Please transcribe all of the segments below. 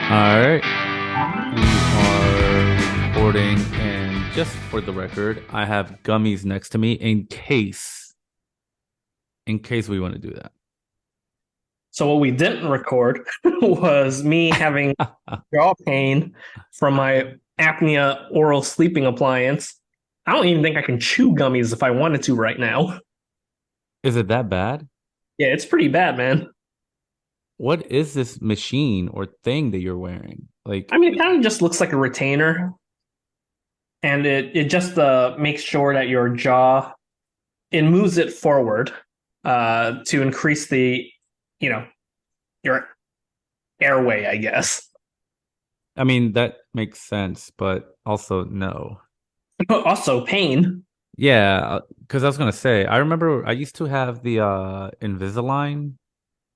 All right, we are recording, and just for the record, I have gummies next to me in case we want to do So what we didn't record was me having that. jaw pain from my apnea oral sleeping appliance. I don't even think I can chew gummies if I wanted to right now. Is it that bad? Yeah, it's pretty bad, man. What is this machine or thing that you're wearing? I Like, mean, it kind of just looks like a retainer, and it just makes sure that your jaw it moves it forward to increase the you know your airway, I guess. I mean, that makes sense, but also no. Also, pain. Yeah, because I was gonna say, I remember I used to have the Invisalign,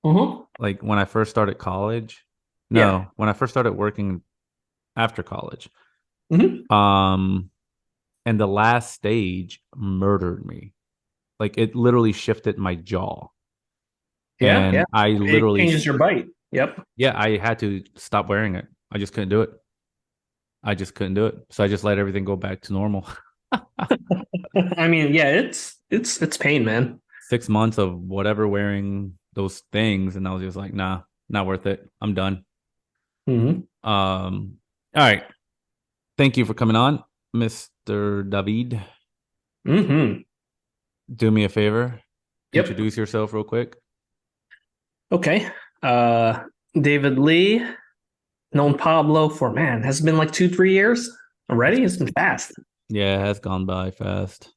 Mm-hmm. like when I first started college. Yeah. No, when I first started working after college. Mm-hmm. Um, and the last stage murdered me. Like it literally shifted my jaw. Yeah, And yeah. I It literally, changes your bite. Yep. yeah, I had to stop wearing it. I just couldn't do it. I just couldn't do it. So I just let everything go back to normal. I mean, yeah, it's pain, man. 6 months of whatever wearing those things. And I was just like, nah, not worth it. I'm done. Hmm. All right. Thank you for coming on, Mr. David. Hmm. Do me a favor. Yep. Introduce yourself real quick. Okay. Uh, David Lee, known Pablo for man, has it been like 2, 3 years It's, already. It's been fast. yeah, it has gone by fast.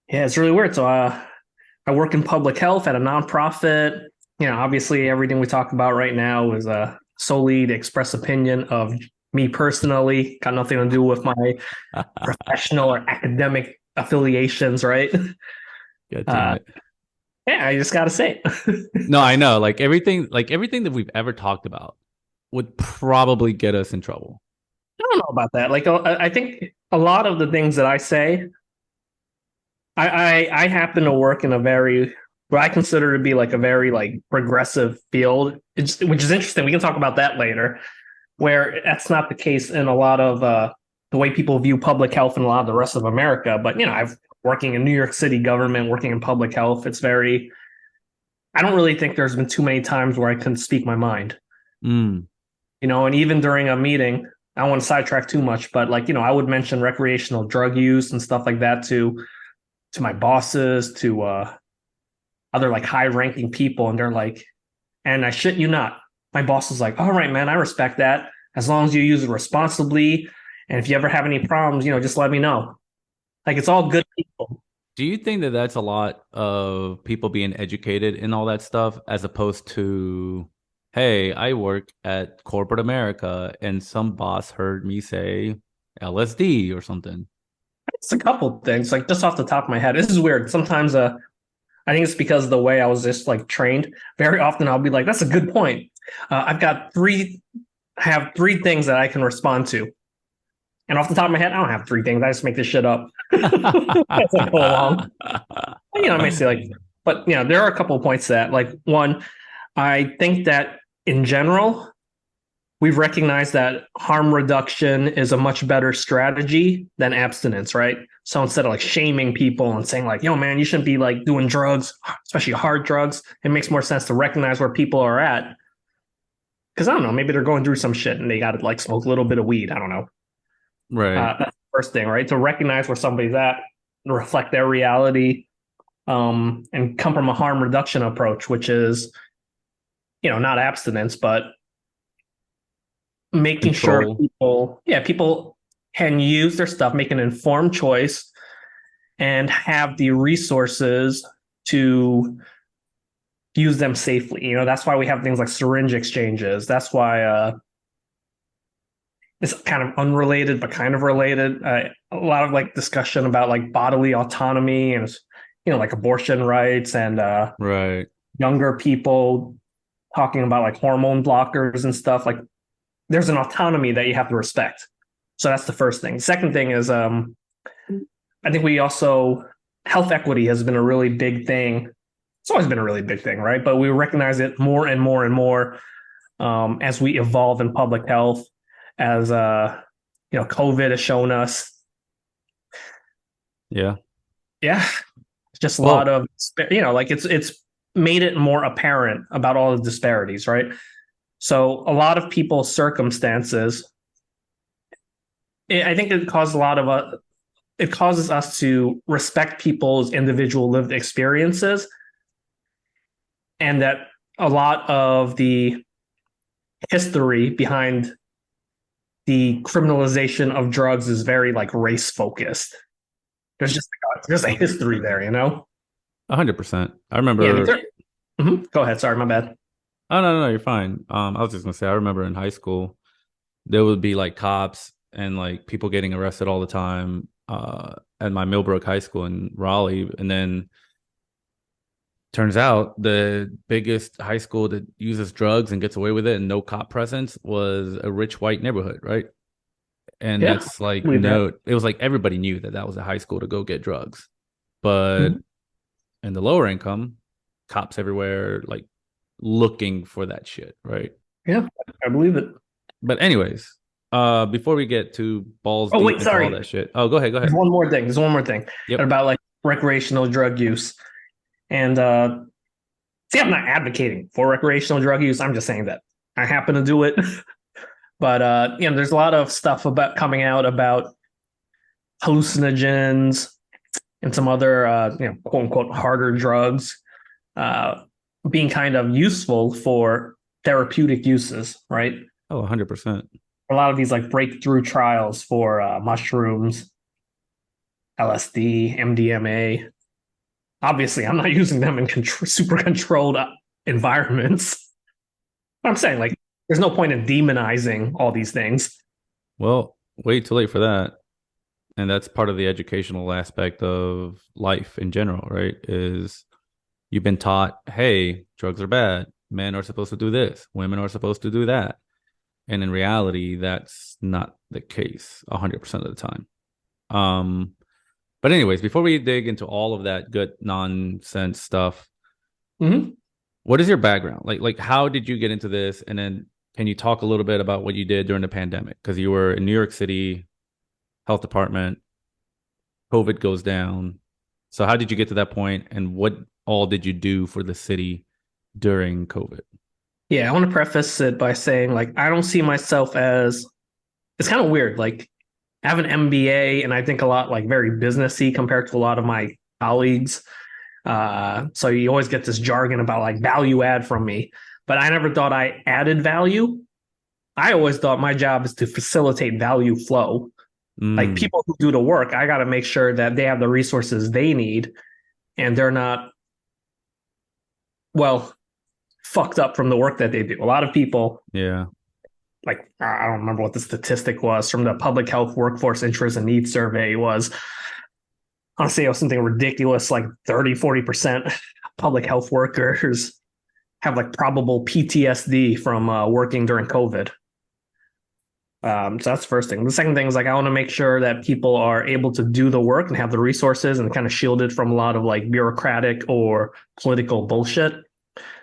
Yeah, it's really weird. So, I work in public health at a nonprofit. Obviously, everything we talk about right now is solely the express opinion of me personally. Got nothing to do with my professional or academic affiliations, right? God damn Uh, it. yeah, I just gotta say it. No, I know. Like everything that we've ever talked about would probably get us in trouble. I don't know about that. Like, I think a lot of the things that I say, I happen to work in a very what I consider to be like a very like progressive field, which is interesting. We can talk about that later. Where that's not the case in a lot of the way people view public health in a lot of the rest of America. But I've working in New York City government, working in public health. It's very. I don't really think there's been too many times where I couldn't speak my mind. Mm, And even during a meeting, I don't want to sidetrack too much, but like, I would mention recreational drug use and stuff like that to my bosses, to other like high ranking people, and they're like, and I shit you not, my boss is like, all right, man, I respect that. As long as you use it responsibly. And if you ever have any problems, just let me know. Like it's all good people. do you think that that's a lot of people being educated in all that stuff as opposed to, hey, I work at corporate America and some boss heard me say LSD or something? It's a couple things, like just off the top of my head. This is weird. Sometimes I think it's because of the way I was just like trained. Very often I'll be like, that's a good point. I've got I have three things that I can respond to. And off the top of my head, I don't have three things. I just make this shit up as I go along. I may say like, but there are a couple of points that like one, I think that in general, we've recognized that harm reduction is a much better strategy than abstinence, right? So instead of like shaming people and saying like, yo, man, you shouldn't be like doing drugs, especially hard drugs, it makes more sense to recognize where people are at. Cause I don't know, maybe they're going through some shit and they got to like smoke a little bit of weed. I don't know. Right. That's the first thing, right? To recognize where somebody's at, reflect their reality, and come from a harm reduction approach, which is, not abstinence, but making sure Control. people can use their stuff, make an informed choice, and have the resources to use them safely. That's why we have things like syringe exchanges. That's why it's kind of unrelated, but kind of related. A lot of like discussion about like bodily autonomy and like abortion rights and Right. younger people talking about like hormone blockers and stuff. Like there's an autonomy that you have to respect. So that's the first thing. Second thing is I think we also health equity has been a really big thing. It's always been a really big thing, right? But we recognize it more and more and more as we evolve in public health, as COVID has shown us. Yeah. Yeah, just a lot Well, of like it's made it more apparent about all the disparities, right? So a lot of people's circumstances, I think it caused a lot of it causes us to respect people's individual lived experiences, and that a lot of the history behind the criminalization of drugs is very like race focused. There's a history there, you know. 100%. I Yeah, I mean, remember. Go ahead. Sorry, my bad. Oh, no, no, no, you're fine. I was just gonna say, I remember in high school, there would be like cops and like people getting arrested all the time at my Millbrook High School in Raleigh. And then turns out the biggest high school that uses drugs and gets away with it and no cop presence was a rich white neighborhood, right? And Yeah, that's I like, believe that. no, it was like everybody knew that that was a high school to go get drugs. But Mhm. in the lower income, cops everywhere, like looking for that shit, right? Yeah, I believe it. But anyways, before we get too balls Oh deep wait, into all sorry. that shit. Oh, go ahead, go There's ahead. one more thing. There's one more thing Yep. about like recreational drug use. And see, I'm not advocating for recreational drug use. I'm just saying that I happen to do it. But there's a lot of stuff about coming out about hallucinogens and some other quote unquote harder drugs uh, being kind of useful for therapeutic uses, right? Oh, 100%. A lot of these like breakthrough trials for mushrooms, LSD, MDMA. Obviously, I'm not using them in super controlled environments. I'm saying like there's no point in demonizing all these things. Well, way too late for that. And that's part of the educational aspect of life in general, right? Is you've been taught, hey, drugs are bad. Men are supposed to do this. Women are supposed to do that. And in reality, that's not the case 100% of the time. Um, but anyways, before we dig into all of that good nonsense stuff, Mm-hmm. what is your background? Like how did you get into this? And then can you talk a little bit about what you did during the pandemic? Because you were in New York City Health Department, COVID goes down. So how did you get to that point, and what all did you do for the city during COVID? Yeah, I want to preface it by saying like I don't see myself as it's kind of weird. Like I have an MBA and I think a lot like very businessy compared to a lot of my colleagues. So you always get this jargon about like value add from me, but I never thought I added value. I always thought my job is to facilitate value flow. Like Mm, people who do the work, I got to make sure that they have the resources they need and they're not, well, fucked up from the work that they do. A lot of people, yeah. like, I don't remember what the statistic was from the Public Health Workforce Interest and Needs Survey was. Honestly, it was something ridiculous, like 30-40% public health workers have like probable PTSD from working during COVID. So that's the first thing. The second thing is like I want to make sure that people are able to do the work and have the resources and kind of shielded from a lot of like bureaucratic or political bullshit.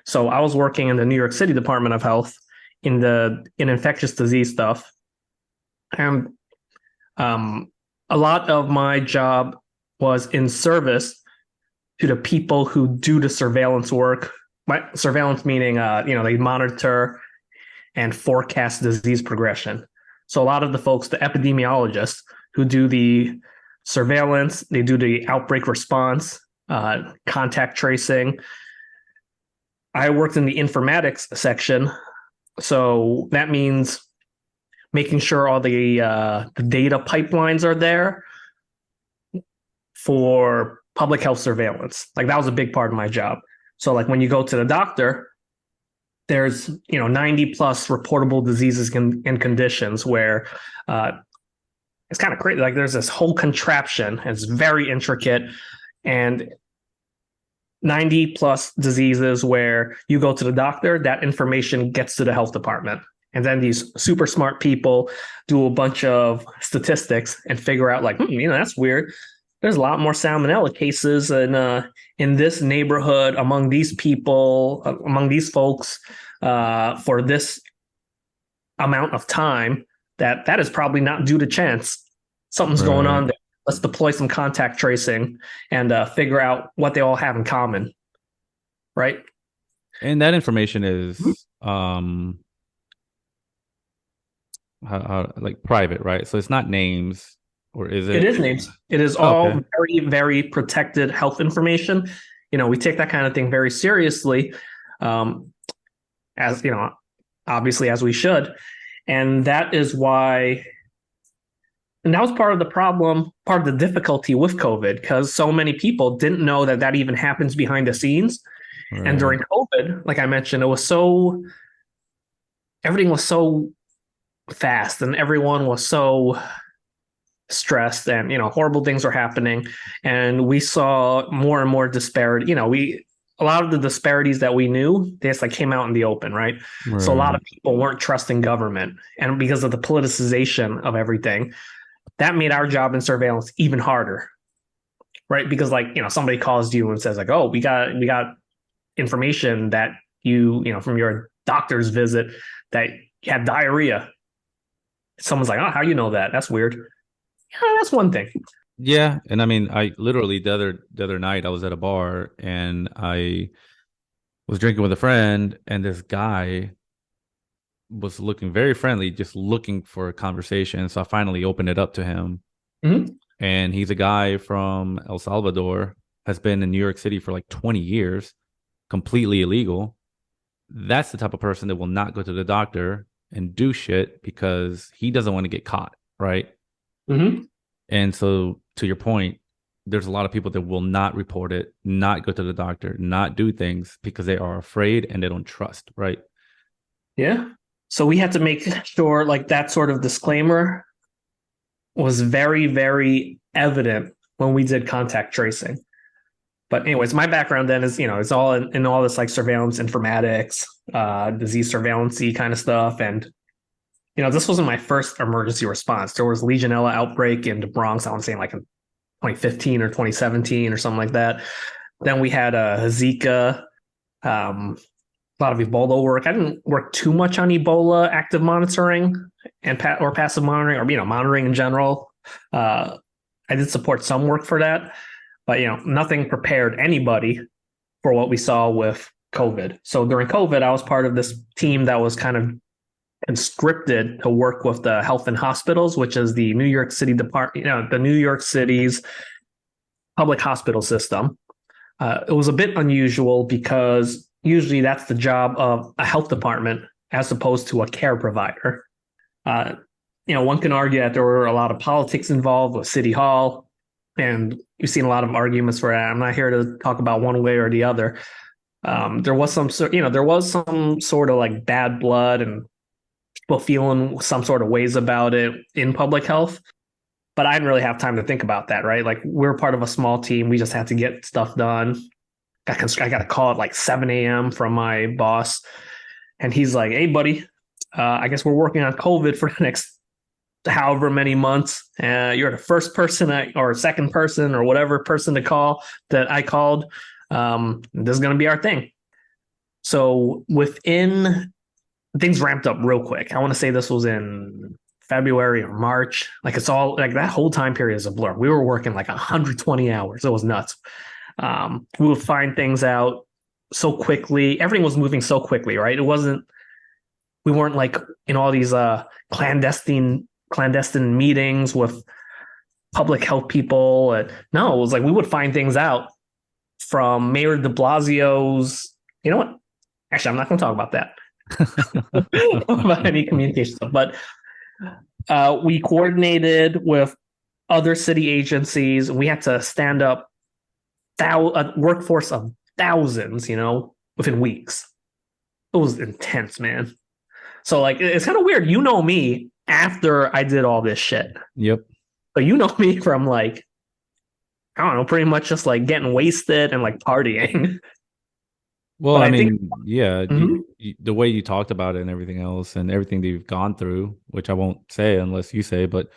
So I was working in the New York City Department of Health in infectious disease stuff, and um, a lot of my job was in service to the people who do the surveillance work. My surveillance meaning, they monitor and forecast disease progression. So a lot of the folks, the epidemiologists who do the surveillance, they do the outbreak response, contact tracing. I worked in the informatics section, so that means making sure all the data pipelines are there for public health surveillance. Like that was a big part of my job. So like when you go to the doctor, there's 90 plus reportable diseases and conditions where it's kind of crazy. Like there's this whole contraption. It's very intricate, and 90 plus diseases where you go to the doctor, that information gets to the health department. And then these super smart people do a bunch of statistics and figure out like, that's weird. There's a lot more salmonella cases in this neighborhood among these people, among these folks for this amount of time that is probably not due to chance. Something's going Right. on there. Let's deploy some contact tracing and figure out what they all have in common, right? And that information is like private, right? So it's not names, or is It it? is names. It is Okay. all very, very protected health information. We take that kind of thing very seriously, um, as obviously as we should, and that is why. And that was part of the problem, part of the difficulty with COVID, because so many people didn't know that that even happens behind the scenes. And Right. during COVID, like I mentioned, everything was so fast and everyone was so stressed and horrible things were happening, and we saw more and more disparity. We A lot of the disparities that we knew, they just like came out in the open, right? So a lot Right. of people weren't trusting government, and because of the politicization of everything, that made our job in surveillance even harder, right? Because like somebody calls you and says like, oh, we got information that from your doctor's visit that you had diarrhea. Someone's like, oh, how you know that? That's weird. Yeah, that's one thing. Yeah, and I mean, I literally the other night I was at a bar and I was drinking with a friend, and this guy was looking very friendly, just looking for a conversation. So I finally opened it up to him, Mm-hmm. and he's a guy from El Salvador, has been in New York City for like 20 years, completely illegal. That's the type of person that will not go to the doctor and do shit because he doesn't want to get caught, right? Mm-hmm. And so, to your point, there's a lot of people that will not report it, not go to the doctor, not do things because they are afraid and they don't trust, right? Yeah. So we had to make sure like that sort of disclaimer was very, very evident when we did contact tracing. But anyways, my background then is, it's all in all this like surveillance informatics, disease surveillance kind of stuff. And, this wasn't my first emergency response. There was Legionella outbreak in the Bronx, I want to say like in 2015 or 2017 or something like that. Then we had Zika, a lot of Ebola work. I didn't work too much on Ebola active monitoring and or passive monitoring, or monitoring in general. Uh, I did support some work for that, but nothing prepared anybody for what we saw with COVID. So during COVID, I was part of this team that was kind of conscripted to work with the health and hospitals, which is the New York City Department, the New York City's public hospital system. It was a bit unusual because usually that's the job of a health department as opposed to a care provider. Uh, One can argue that there were a lot of politics involved with City Hall, and you've seen a lot of arguments for that. I'm not here to talk about one way or the other. There was there was some sort of like bad blood and people feeling some sort of ways about it in public health. But I didn't really have time to think about that, right? Like we're part of a small team. We just had to get stuff done. I got a call at like 7 a.m. from my boss, and he's like, "Hey, buddy, I guess we're working on COVID for the next however many months. You're the first person or second person or whatever person to call that I called. This is going to be our thing." So within things ramped up real quick. I want to say this was in February or March. Like it's all like that whole time period is a blur. We were working like 120 hours. It was nuts. We would find things out so quickly. Everything was moving so quickly, right? We weren't like in all these clandestine meetings with public health people. No, it was like we would find things out from Mayor de Blasio's. You know what? Actually, I'm not going to talk about that. About any communication stuff, but we coordinated with other city agencies. We had to stand up a workforce of thousands, within weeks. It was intense, man. So like, it's kind of weird. Me after I did all this shit. Yep. But me from like, I don't know, pretty much just like getting wasted and like partying. Well, But I I think, mean, yeah, mhm. the way you talked about it and everything else and everything that you've gone through, which I won't say unless you say, but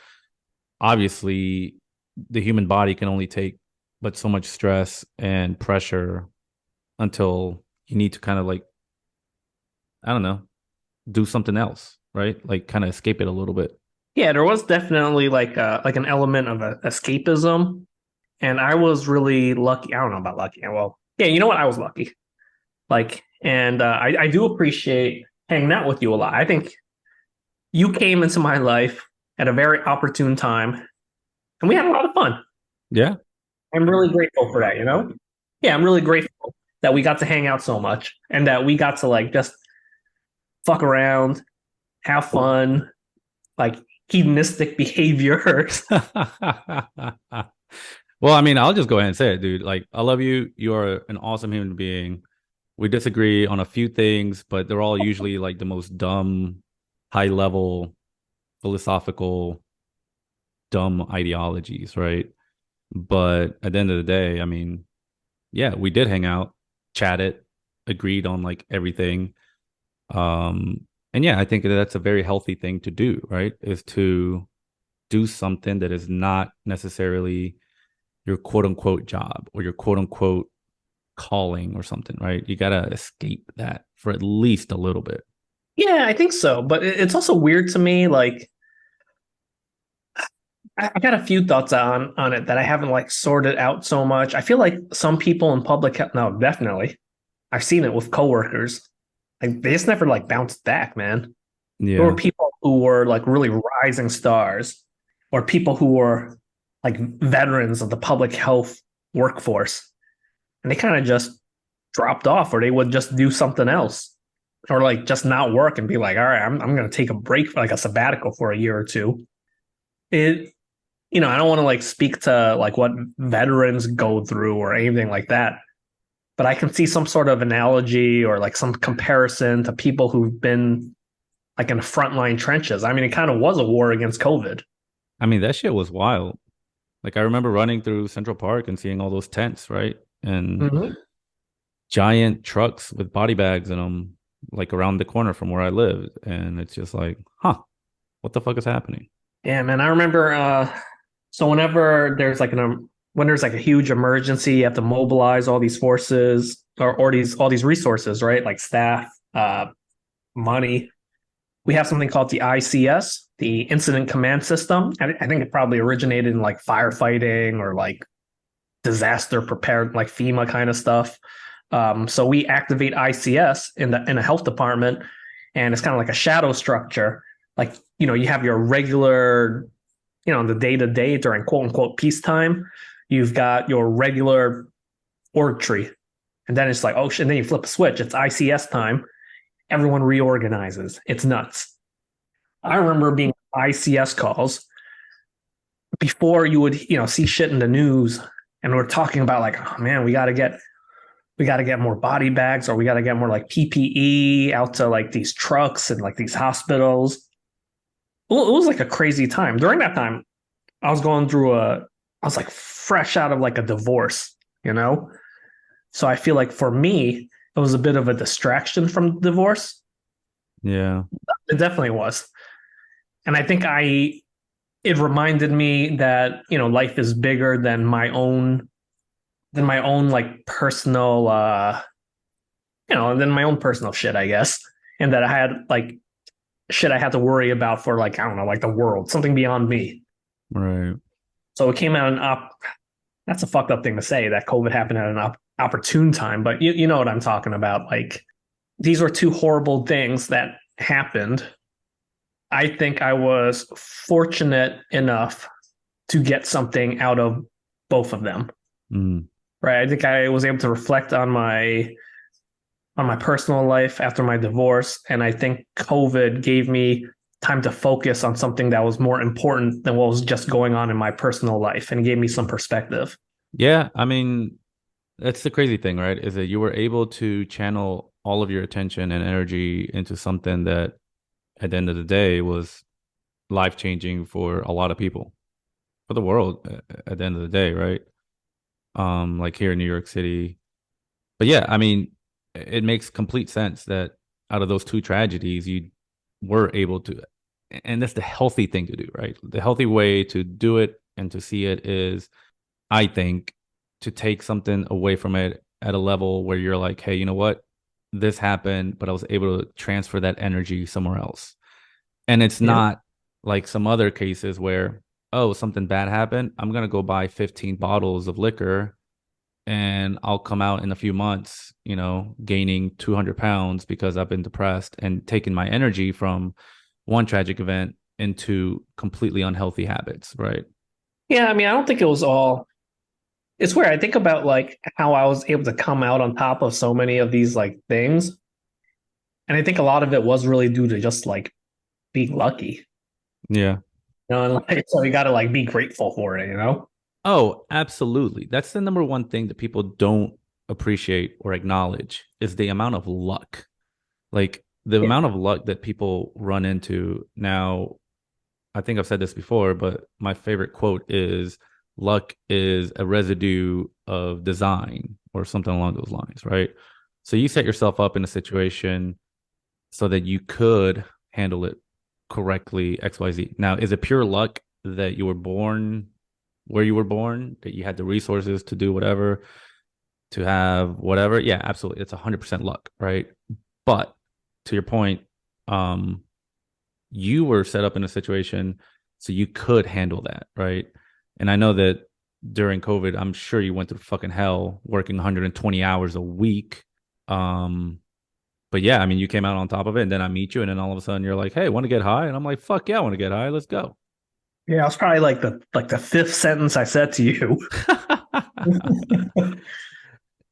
obviously the human body can only take but so much stress and pressure until you need to kind of like, I don't know, do something else, right? Like kind of escape it a little bit. Yeah, there was definitely like an element of escapism, and I was really lucky. I don't know about lucky. Well, yeah, you know what? I was lucky. Like, and I do appreciate hanging out with you a lot. I think you came into my life at a very opportune time, and we had a lot of fun. Yeah. I'm really grateful for that, you know? Yeah, I'm really grateful that we got to hang out so much and that we got to like just fuck around, have fun, like hedonistic behaviors. Well, I mean, I'll just go ahead and say it, dude. Like, I love you. You're an awesome human being. We disagree on a few things, but they're all usually like the most dumb, high level, philosophical, dumb ideologies, right? But at the end of the day, I mean, yeah, we did hang out, chatted, agreed on like everything. And yeah, I think that's a very healthy thing to do, right? Is to do something that is not necessarily your quote unquote job or your quote unquote calling or something, right? You got to escape that for at least a little bit. Yeah, I think so. But it's also weird to me. Like, I got a few thoughts on it that I haven't like sorted out so much. I feel like some people in public health, no, definitely. I've seen it with coworkers. Like they just never like bounced back, man. There were Yeah. people who were like really rising stars, or people who were like veterans of the public health workforce, and they kind of just dropped off, or they would just do something else, or like just not work and be like, all right, I'm going to take a break, like a sabbatical for a year or two. It, I don't want to like speak to like what veterans go through or anything like that, but I can see some sort of analogy or like some comparison to people who've been like in the frontline trenches. I mean, it kind of was a war against COVID. I mean, that shit was wild. Like, I remember running through Central Park and seeing all those tents, right? And Mm-hmm. giant trucks with body bags in them, like around the corner from where I lived. And it's just like, huh, what the fuck is happening? Yeah, man. I remember. So whenever there's like when there's like a huge emergency, you have to mobilize all these forces or these all these resources, right? Like staff, money. We have something called the ICS, the Incident Command System. I think it probably originated in like firefighting or like disaster prepared, like FEMA kind of stuff. So we activate ICS in a health department, and it's kind of like a shadow structure. Like you have your regular, the day to day during quote unquote peacetime. You've got your regular org tree, and then it's like oh shit. And then you flip a switch. It's ICS time. Everyone reorganizes. It's nuts. I remember being ICS calls before you would see shit in the news, and we're talking about like oh man we got to get more body bags, or we got to get more like PPE out to like these trucks and like these hospitals. Well, it was like a crazy time. During that time, I was going through I was like fresh out of like a divorce, you know? So I feel like for me, it was a bit of a distraction from divorce. Yeah. It definitely was. And I think it reminded me that, life is bigger than my own like personal, than my own personal shit, I guess. And that I had like shit I had to worry about for like, I don't know, like the world, something beyond me. Right. So it came out that's a fucked up thing to say that COVID happened at an opportune time, but you know what I'm talking about. Like these were two horrible things that happened. I think I was fortunate enough to get something out of both of them. Mm. Right. I think I was able to reflect on my personal life after my divorce. And I think COVID gave me time to focus on something that was more important than what was just going on in my personal life, and it gave me some perspective. Yeah. I mean, that's the crazy thing, right? Is that you were able to channel all of your attention and energy into something that at the end of the day was life changing for a lot of people, for the world at the end of the day, right? Like here in New York City. But yeah, I mean, it makes complete sense that out of those two tragedies, you were able to, and that's the healthy thing to do, right? The healthy way to do it and to see it is, I think, to take something away from it at a level where you're like, hey, you know what? This happened, but I was able to transfer that energy somewhere else. And it's Yeah. not like some other cases where, oh, something bad happened. I'm going to go buy 15 bottles of liquor and I'll come out in a few months, gaining 200 pounds because I've been depressed and taking my energy from one tragic event into completely unhealthy habits, right? Yeah, I mean, I don't think it was all. It's weird. I think about like how I was able to come out on top of so many of these like things, and I think a lot of it was really due to just like being lucky, Yeah. and like so you got to like be grateful for it. Oh, absolutely. That's the number one thing that people don't appreciate or acknowledge is the amount of luck. Like the Yeah. amount of luck that people run into. Now, I think I've said this before, but my favorite quote is luck is a residue of design or something along those lines, right? So you set yourself up in a situation so that you could handle it correctly, XYZ. Now, is it pure luck that you were born where you were born, that you had the resources to do whatever, to have whatever? Yeah, absolutely. It's 100% luck, right? But to your point, um, you were set up in a situation so you could handle that, right? And I know that during COVID, I'm sure you went through fucking hell working 120 hours a week. Um, but yeah, I mean, you came out on top of it, and then I meet you, and then all of a sudden you're like, "Hey, want to get high?" And I'm like, "Fuck yeah, I want to get high. Let's go." Yeah, it was probably like the fifth sentence I said to you.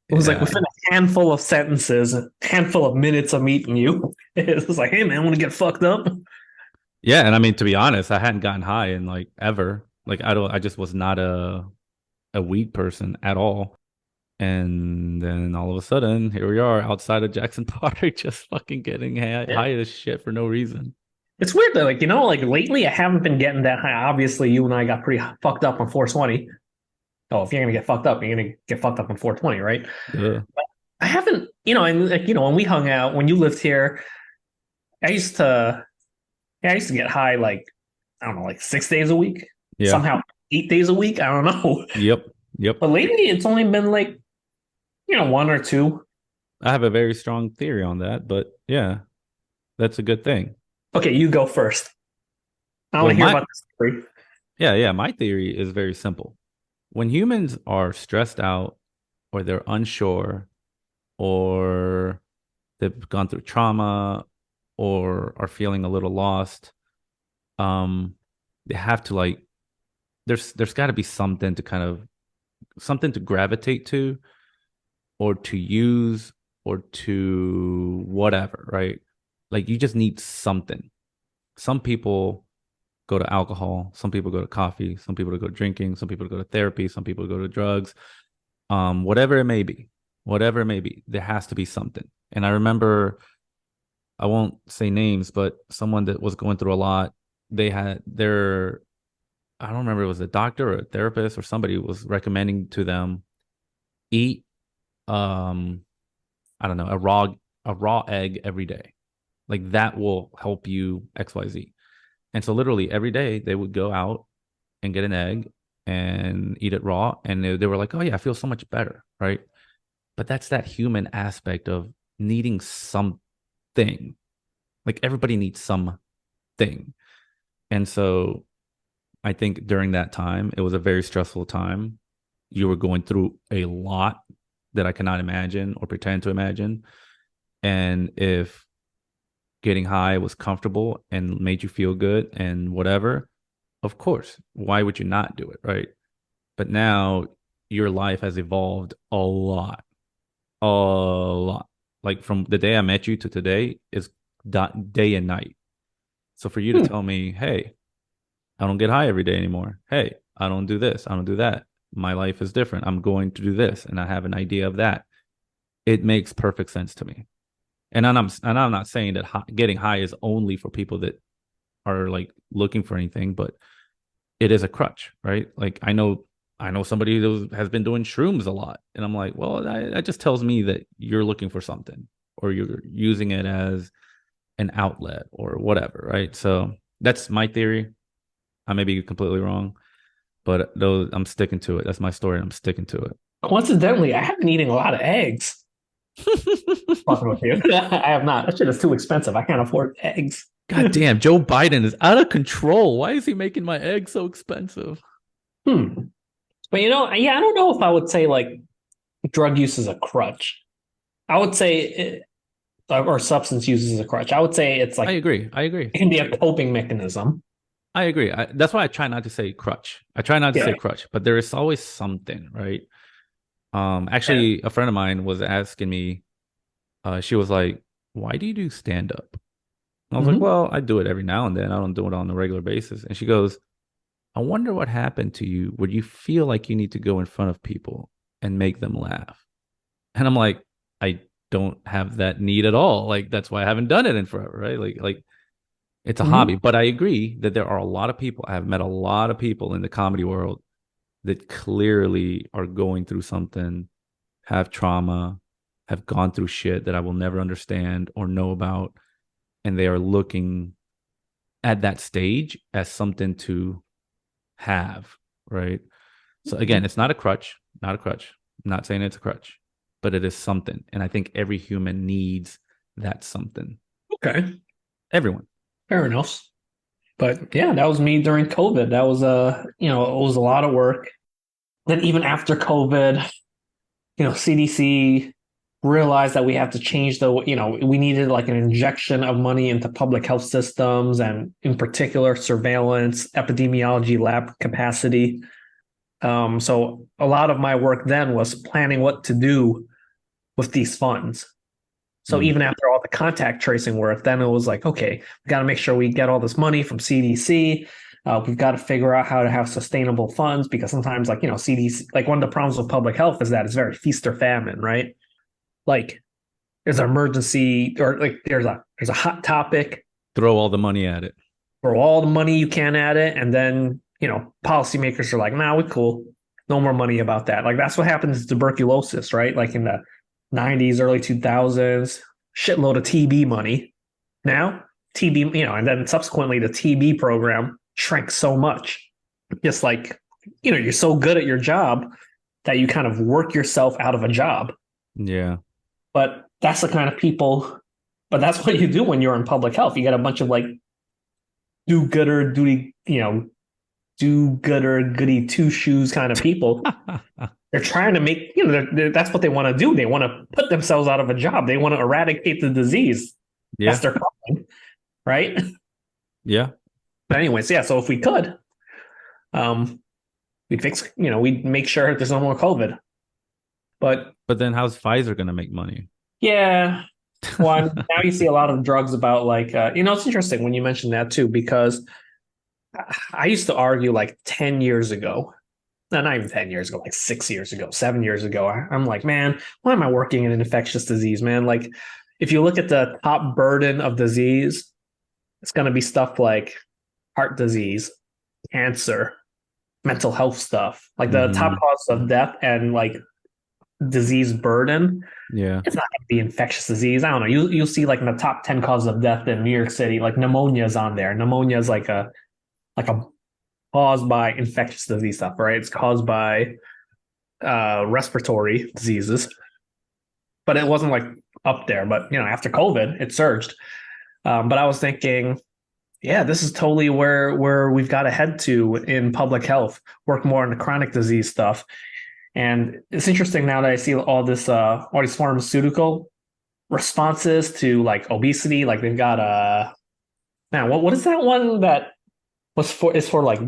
It was like Yeah, within a handful of sentences, a handful of minutes of meeting you. It was like, hey man, want to get fucked up? yeah, and I mean, to be honest, I hadn't gotten high in like ever. Like I just was not a weed person at all. And then all of a sudden, here we are outside of Jackson Park, just fucking getting Yeah. high as shit for no reason. It's weird though, like lately I haven't been getting that high. Obviously, you and I got pretty fucked up on 420. Oh, if you're gonna get fucked up, you're gonna get fucked up on 420, right? Yeah, I haven't, and like, when we hung out, when you lived here, I used to, yeah, I used to get high like, I don't know, like 6 days a week, yeah, somehow 8 days a week. I don't know. yep, yep. But lately it's only been like, one or two. I have a very strong theory on that, but yeah, that's a good thing. Okay, you go first. I want Well, to hear my about this theory. yeah, my theory is very simple. When humans are stressed out or they're unsure or they've gone through trauma or are feeling a little lost, um, they have to like there's got to be something to kind of something to gravitate to or to use or to whatever, right? Like you just need something. Some people go to alcohol, some people go to coffee, some people go to drinking, some people go to therapy, some people go to drugs. Whatever it may be, whatever it may be, there has to be something. And I remember, I won't say names, but someone that was going through a lot, they had their, I don't remember, it was a doctor or a therapist or somebody was recommending to them eat, um, I don't know, a raw egg every day. Like that will help you XYZ. And so literally every day they would go out and get an egg and eat it raw. And they were like, oh yeah, I feel so much better. Right. But that's that human aspect of needing something. Like everybody needs something. And so I think during that time, it was a very stressful time. You were going through a lot that I cannot imagine or pretend to imagine. And if getting high was comfortable and made you feel good and whatever, of course, why would you not do it? Right. But now your life has evolved a lot. Like from the day I met you to today is day and night. So for you to Hmm. tell me, hey, I don't get high every day anymore. Hey, I don't do this. I don't do that. My life is different. I'm going to do this. And I have an idea of that. It makes perfect sense to me. And I'm not saying that getting high is only for people that are like looking for anything, but it is a crutch, right? Like I know somebody that has been doing shrooms a lot, and I'm like, well, that just tells me that you're looking for something, or you're using it as an outlet or whatever, right? So that's my theory. I may be completely wrong, but though I'm sticking to it. That's my story. I'm sticking to Coincidentally, I have been eating a lot of eggs. it. Fucking with you. I have not. That shit is too expensive. I can't afford eggs. God damn, Joe Biden is out of control. Why is he making my eggs so expensive? Hmm. But yeah, I don't know if I would say like drug use is a crutch. I would say or substance use is a crutch. I would say it's I like agree. I agree. it can be a coping mechanism. I agree. That's why I try not to say crutch. I try not to Yeah. say crutch, but there is always something, right? Yeah. Actually, a friend of mine was asking me, she was like, "Why do you do stand up?" And I was like, Hmm. "Well, I do it every now and then. I don't do it on a regular basis." And she goes, "I wonder what happened to you where you feel like you need to go in front of people and make them laugh." And I'm like, I don't have that need at all. Like that's why I haven't done it in forever, right? Like it's a hobby. Hmm. But I agree that there are a lot of people. I have met a lot of people in the comedy world that clearly are going through something, have trauma, have gone through shit that I will never understand or know about. And they are looking at that stage as something to have, right? So again, it's not a crutch, not a crutch. I'm not saying it's a crutch, but it is something. And I think every human needs that something. Okay. Everyone. Fair enough. But yeah, that was me during COVID. That was it was a lot of work. Then even after COVID, CDC realized that we have to change we needed like an injection of money into public health systems and in particular surveillance, epidemiology lab capacity. So a lot of my work then was planning what to do with these funds. So Mm. even after all the contact tracing work, then it was like, okay, we got to make sure we get all this money from CDC. We've got to figure out how to have sustainable funds because sometimes, like, CDC, like one of the problems with public health is that it's very feast or famine, right? Like there's an emergency or like there's a hot topic, Throw all the money at it. throw all the money you can at it, and then policymakers are like, nah, we're cool. No more money about that. Like that's what happened to tuberculosis, right? Like in the 90s, early 2000s, shitload of TB money. Now, TB, and then subsequently the TB program shrank so much. Just like, you're so good at your job that you kind of work yourself out of a job. Yeah. But that's the kind of people, but that's what you do when you're in public health. You get a bunch of like do gooder, goody two shoes kind of people. They're trying to make, that's what they want to do. They want to put themselves out of a job. They want to eradicate the disease. That's Yeah. their calling, right? Yeah. But anyways, yeah. So if we could, um, we'd make sure there's no more COVID. But But then how's Pfizer going to make money? yeah, well, now you see a lot of drugs about like, it's interesting when you mention that too, because I used to argue like 10 years ago, no, not even 10 years ago, like 6 years ago, 7 years ago. I'm like, man, why am I working in an infectious disease, man? Like, if you look at the top burden of disease, it's going to be stuff like heart disease, cancer, mental health stuff. Like the top Mm-hmm. cause of death and like disease burden, Yeah. it's not going to be infectious disease. I don't know. You'll see like in the top 10 causes of death in New York City, like pneumonia is on there. Pneumonia is like a caused by infectious disease stuff, right? It's caused by respiratory diseases, but it wasn't like up there. But after COVID, it surged. But I was thinking, yeah, this is totally where we've got to head to in public health. Work more on the chronic disease stuff. And it's interesting now that I see all these pharmaceutical responses to like obesity. Like they've got man, what is that one that is for like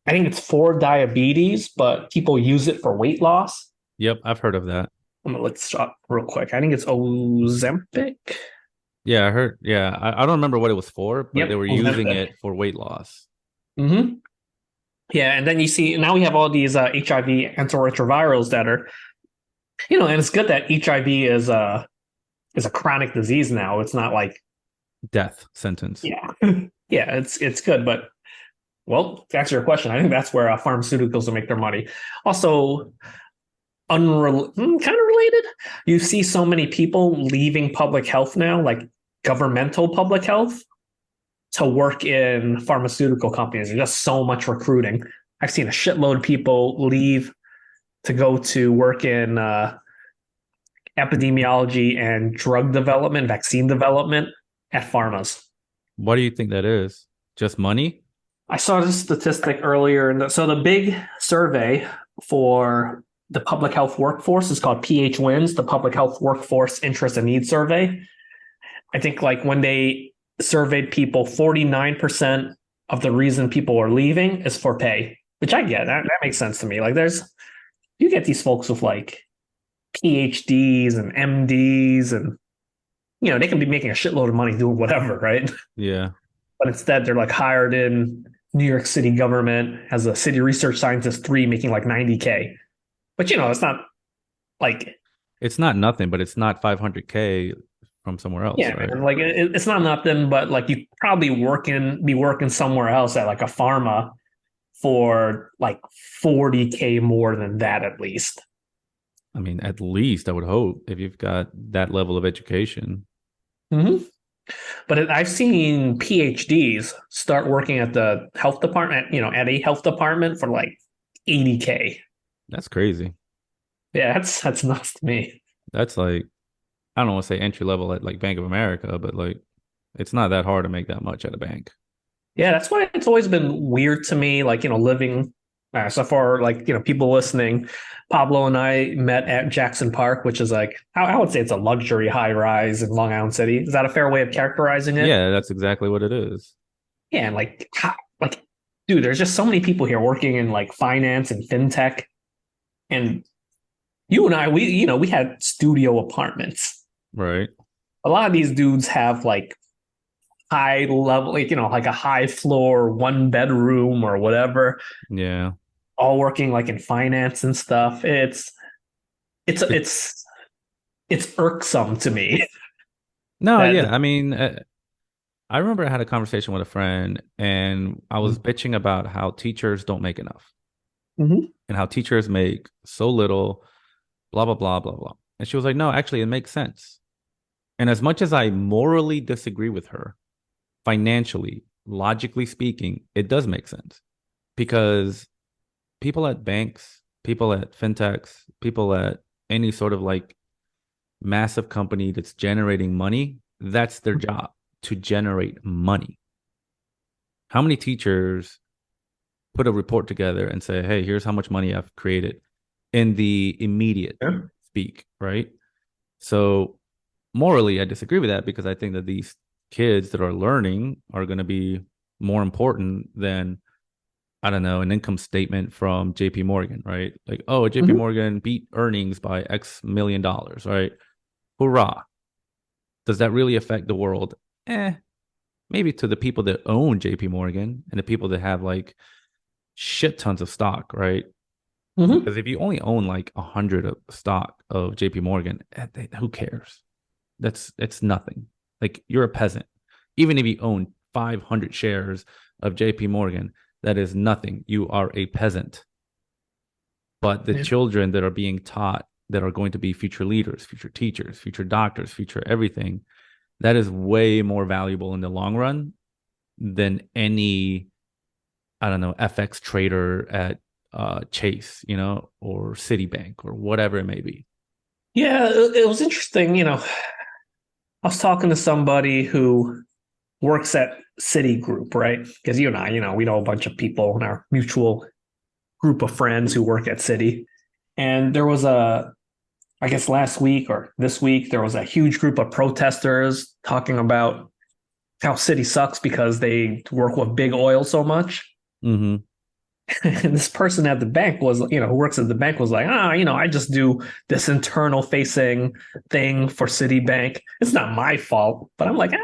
I think it's for diabetes, but people use it for weight loss. Yep. I've heard of that. I'm gonna look this up real quick. I think it's Ozempic. Yeah. I heard. Yeah. I don't remember what it was for, but they Yep, were using Ozempic. it for weight loss. Mm-hmm. Yeah, and then you see now we have all these HIV antiretrovirals that are, and it's good that HIV is a chronic disease now. It's not like Death sentence. yeah, yeah, it's good, but well, to answer your question, I think that's where pharmaceuticals will make their money. Also, kind of related. You see so many people leaving public health now, like governmental public health, to work in pharmaceutical companies. There's just so much recruiting. I've seen a shitload of people leave to go to work in epidemiology and drug development, vaccine development at pharmas. What do you think that is? Just money? I saw this statistic earlier, and so the big survey for the public health workforce is called PHWINS, the Public Health Workforce Interest and Needs Survey. I think like when they surveyed people, 49% of the reason people are leaving is for pay, which I get. That makes sense to me. Like you get these folks with like PhDs and MDs and they can be making a shitload of money doing whatever, right? Yeah. But instead they're like hired in New York City government as a city research scientist three making like 90K. But it's not like It's not nothing, but it's not 500K from somewhere else, yeah, right? man. Like it's not nothing, but like you probably be working somewhere else at like a pharma for like 40K more than that at least. I mean, at least I would hope if you've got that level of education. Mm-hmm. But I've seen PhDs start working at the health department, at a health department for like 80K. That's crazy. Yeah, that's nuts to me. That's like, I don't want to say entry level at like Bank of America, but like, it's not that hard to make that much at a bank. Yeah, that's why it's always been weird to me, like, living so far, like, people listening, Pablo and I met at Jackson Park, which is like, I would say it's a luxury high rise in Long Island City. Is that a fair way of characterizing it? Yeah, that's exactly what it is. Yeah, and like, dude, there's just so many people here working in like finance and fintech. And you and I, we had studio apartments. Right. A lot of these dudes have like high level, like, like a high floor, one bedroom or whatever, Yeah. all working like in finance and stuff. It's It, it's it's irksome to me no, that yeah. I mean, I remember I had a conversation with a friend and I was bitching about how teachers don't make enough Mhm. and how teachers make so little, blah, blah, blah, blah, blah. And she was like, no, actually, it makes sense. And as much as I morally disagree with her, financially, logically speaking, it does make sense because people at banks, people at fintechs, people at any sort of like massive company that's generating money, that's their job to generate money. How many teachers put a report together and say, hey, here's how much money I've created in the immediate Yeah. speak, right? So morally, I disagree with that because I think that these kids that are learning are going to be more important than, I don't know, an income statement from JP Morgan, right? Like, oh, JP Mhm. Morgan beat earnings by X million dollars, right? Hurrah. Does that really affect the world? Maybe to the people that own JP Morgan and the people that have like shit tons of stock, right? Mhm. Because if you only own like 100 of stock of JP Morgan, who cares? It's nothing. Like you're a peasant. Even if you own 500 shares of JP Morgan, that is nothing. You are a peasant. But the Yeah. children that are being taught that are going to be future leaders, future teachers, future doctors, future everything, that is way more valuable in the long run than any, I don't know, FX trader at Chase, or Citibank or whatever it may be. Yeah, it was interesting. I was talking to somebody who works at Citigroup, right? Because you and I, we know a bunch of people in our mutual group of friends who work at Citi. And there was I guess last week or this week, there was a huge group of protesters talking about how Citi sucks because they work with big oil so much. Mm-hmm. And this person at the bank was, who works at the bank was like, I just do this internal facing thing for Citibank. It's not my fault. But I'm like, I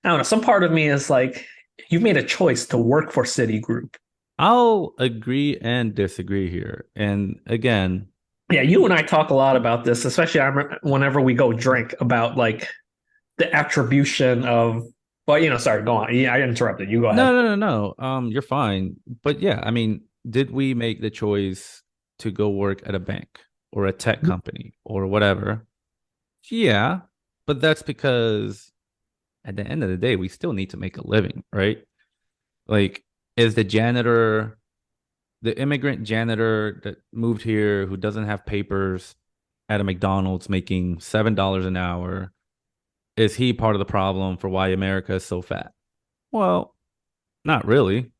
don't know. Some part of me is like, you've made a choice to work for Citigroup. I'll agree and disagree here. And again, Yeah, you and I talk a lot about this, especially whenever we go drink about like the attribution of, well, sorry, go on. Yeah, I interrupted. You go no, ahead. no, no, no. You're fine. But yeah, I mean, did we make the choice to go work at a bank or a tech company or whatever? Yeah, but that's because at the end of the day, we still need to make a living, right? Like, is the janitor, the immigrant janitor that moved here who doesn't have papers at a McDonald's making $7 an hour, Is he part of the problem for why America is so fat? Well, not really.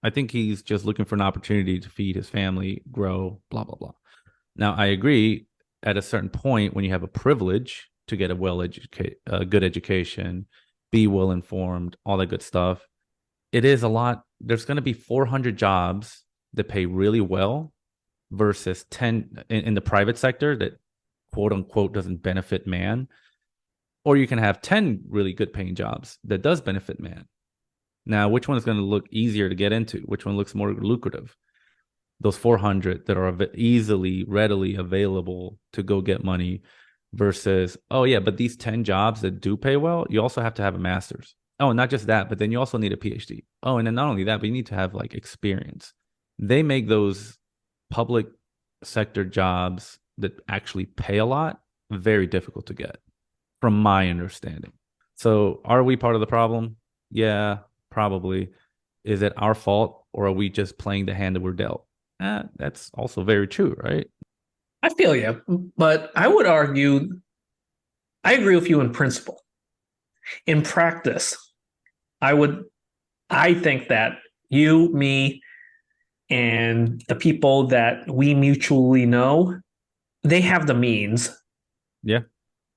I think he's just looking for an opportunity to feed his family, grow, blah, blah, blah. Now, I agree at a certain point when you have a privilege to get a good education, be well informed, all that good stuff. It is a lot. There's going to be 400 jobs that pay really well versus 10 in the private sector that quote unquote doesn't benefit man. Or you can have 10 really good paying jobs that does benefit man. Now, which one is going to look easier to get into? Which one looks more lucrative? Those 400 that are easily, readily available to go get money versus, oh, yeah, but these 10 jobs that do pay well, you also have to have a master's. Oh, not just that, but then you also need a PhD. Oh, and then not only that, but you need to have like experience. They make those public sector jobs that actually pay a lot very difficult to get, from my understanding. So, are we part of the problem? Yeah, probably. Is it our fault, or are we just playing the hand that we're dealt? That's also very true, right? I feel you, but I would argue I agree with you in principle. In practice, I would I think that you, me, and the people that we mutually know, they have the means. Yeah,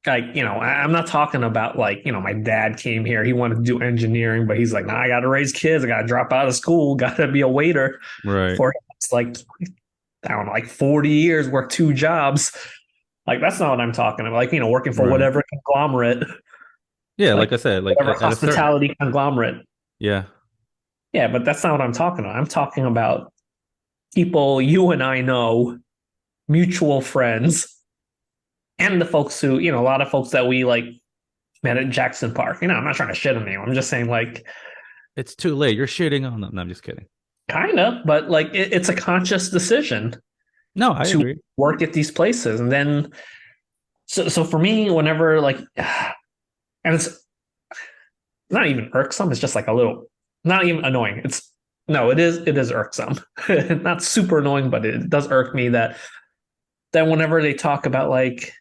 Like, I'm not talking about like, my dad came here, he wanted to do engineering, but he's like, nah, I got to raise kids, I got to drop out of school, got to be a waiter right, for it's like, I don't know, like 40 years, work two jobs. Like, that's not what I'm talking about. Like, working for right. whatever conglomerate, Yeah, like like I said, like whatever at a certain, hospitality conglomerate. yeah, Yeah, but that's not what I'm talking about. I'm talking about people you and I know, mutual friends, and the folks who, a lot of folks that we like met at Jackson Park. I'm not trying to shit on anyone. I'm just saying, like, it's too late. You're shitting on them. No, I'm just kidding. kind of, but like, it's a conscious decision No, I to agree. work at these places. And then, so for me, whenever like, and it's not even irksome, it's just like a little, not even annoying. No, it is irksome. Not super annoying, but it does irk me that whenever they talk about like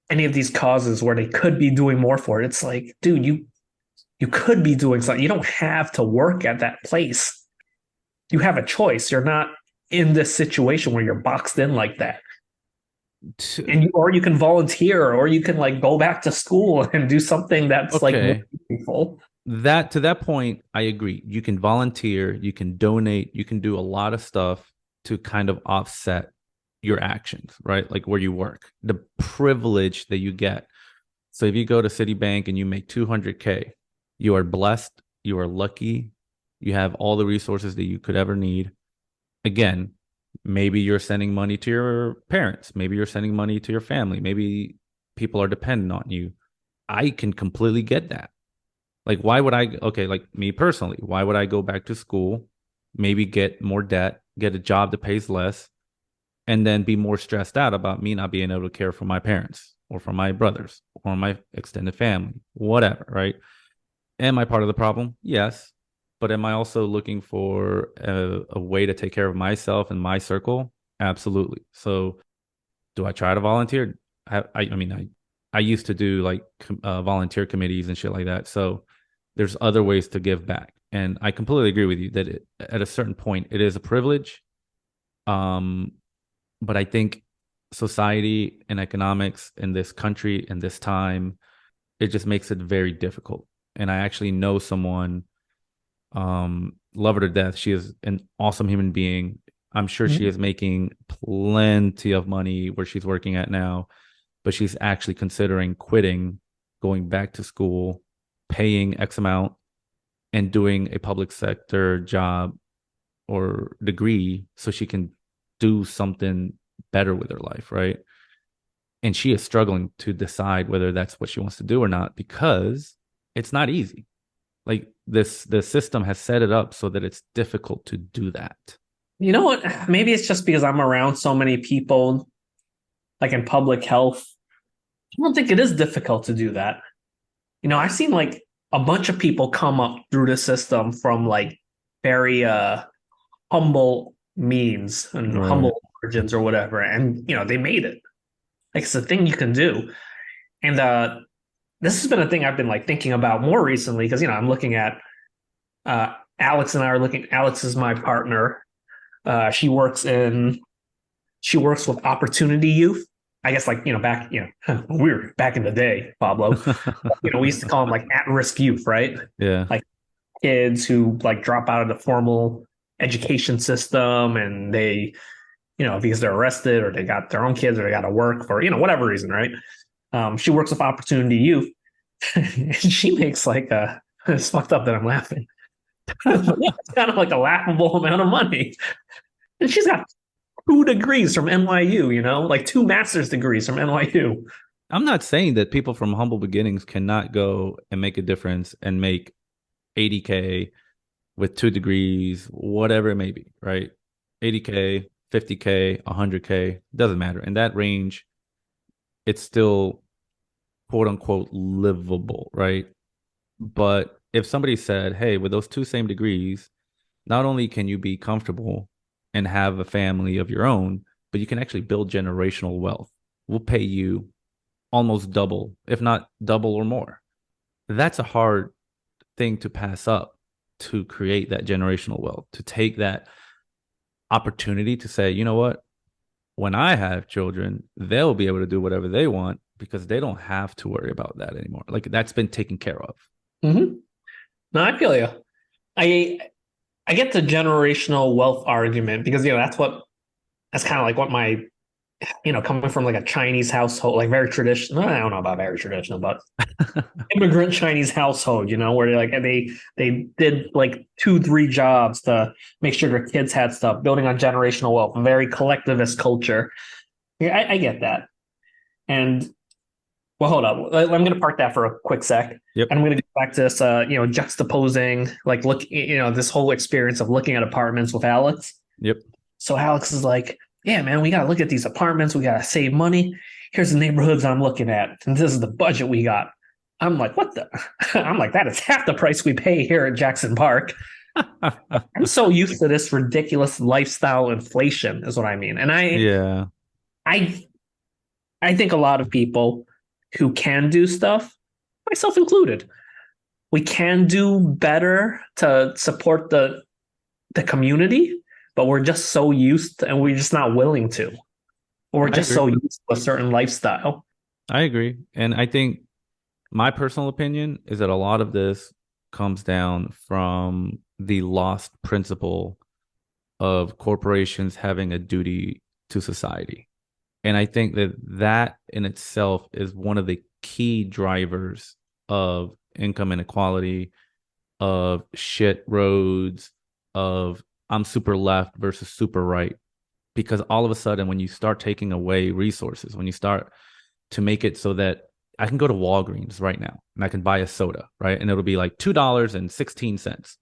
any of these causes where they could be doing more for it, it's like, dude, you could be doing something. You don't have to work at that place. You have a choice. You're not in this situation where you're boxed in like that. Or you can volunteer, or you can like go back to school and do something that's like more Okay. meaningful. That to that point, I agree. You can volunteer, you can donate, you can do a lot of stuff to kind of offset your actions, right? Like where you work, the privilege that you get. So if you go to Citibank and you make 200K, you are blessed, you are lucky, you have all the resources that you could ever need. Again, maybe you're sending money to your parents, maybe you're sending money to your family, maybe people are dependent on you. I can completely get that. Like, why would I, okay, like me personally, why would I go back to school, maybe get more debt, get a job that pays less, and then be more stressed out about me not being able to care for my parents or for my brothers or my extended family, whatever, right? Am I part of the problem? Yes. But am I also looking for a way to take care of myself and my circle? Absolutely. So, do I try to volunteer? I mean, I used to do like volunteer committees and shit like that. So, there's other ways to give back. And I completely agree with you that at a certain point, it is a privilege. Um, but I think society and economics in this country in this time, it just makes it very difficult. And I actually know someone, love her to death. She is an awesome human being. I'm sure she is making plenty of money where she's working at now, but she's actually considering quitting, going back to school, paying X amount, and doing a public sector job or degree so she can do something better with her life, right? And she is struggling to decide whether that's what she wants to do or not because it's not easy. Like the system has set it up so that it's difficult to do that. You know what? Maybe it's just because I'm around so many people, like in public health. I don't think it is difficult to do that. I've seen like a bunch of people come up through the system from like very humble means and Right. humble origins or whatever, and they made it. Like, it's a thing you can do. And this has been a thing I've been like thinking about more recently because I'm looking at Alex and I are looking. Alex is my partner. She works in she works with Opportunity Youth. I guess like back we were back in the day, Pablo. We used to call them like at-risk youth, right? Yeah. Like kids who like drop out of the formal education system and they because they're arrested or they got their own kids or they got to work for whatever reason, right? She works with Opportunity Youth, and she makes like a it's fucked up that I'm laughing. Yeah, it's kind of like a laughable amount of money. And she's got 2 degrees from NYU, like 2 master's degrees from NYU. I'm not saying that people from humble beginnings cannot go and make a difference and make 80K with 2 degrees, whatever it may be, right? 80K, 50K, 100K, doesn't matter. In that range, it's still quote unquote livable, right? But if somebody said, hey, with those two same degrees, not only can you be comfortable and have a family of your own, but you can actually build generational wealth. We'll pay you almost double, if not double or more. That's a hard thing to pass up to create that generational wealth, to take that opportunity to say, you know what? When I have children, they'll be able to do whatever they want because they don't have to worry about that anymore. Like that's been taken care of. Mm-hmm. No, I feel you. I I get the generational wealth argument because that's kind of like what my coming from like a Chinese household, like very traditional. I don't know about very traditional, but immigrant Chinese household, where they did like 2, 3 jobs to make sure their kids had stuff, building on generational wealth, very collectivist culture. Yeah, I get that. And well, hold up. I'm going to park that for a quick sec. Yep. And I'm going to go back to this, juxtaposing, like, this whole experience of looking at apartments with Alex. Yep. So Alex is like, yeah, man, we got to look at these apartments. We got to save money. Here's the neighborhoods I'm looking at. And this is the budget we got. I'm like, what the? I'm like, that is half the price we pay here at Jackson Park. I'm so used to this ridiculous lifestyle inflation, is what I mean. And Yeah. I think a lot of people who can do stuff, myself included, we can do better to support the community, but we're just so used to, and we're just not willing to. We're just so used to a certain lifestyle. I agree. And I think my personal opinion is that a lot of this comes down from the lost principle of corporations having a duty to society. And I think that in itself is one of the key drivers of income inequality, of shit roads, of I'm super left versus super right. Because all of a sudden, when you start taking away resources, when you start to make it so that I can go to Walgreens right now and I can buy a soda, right? And it'll be like $2.16.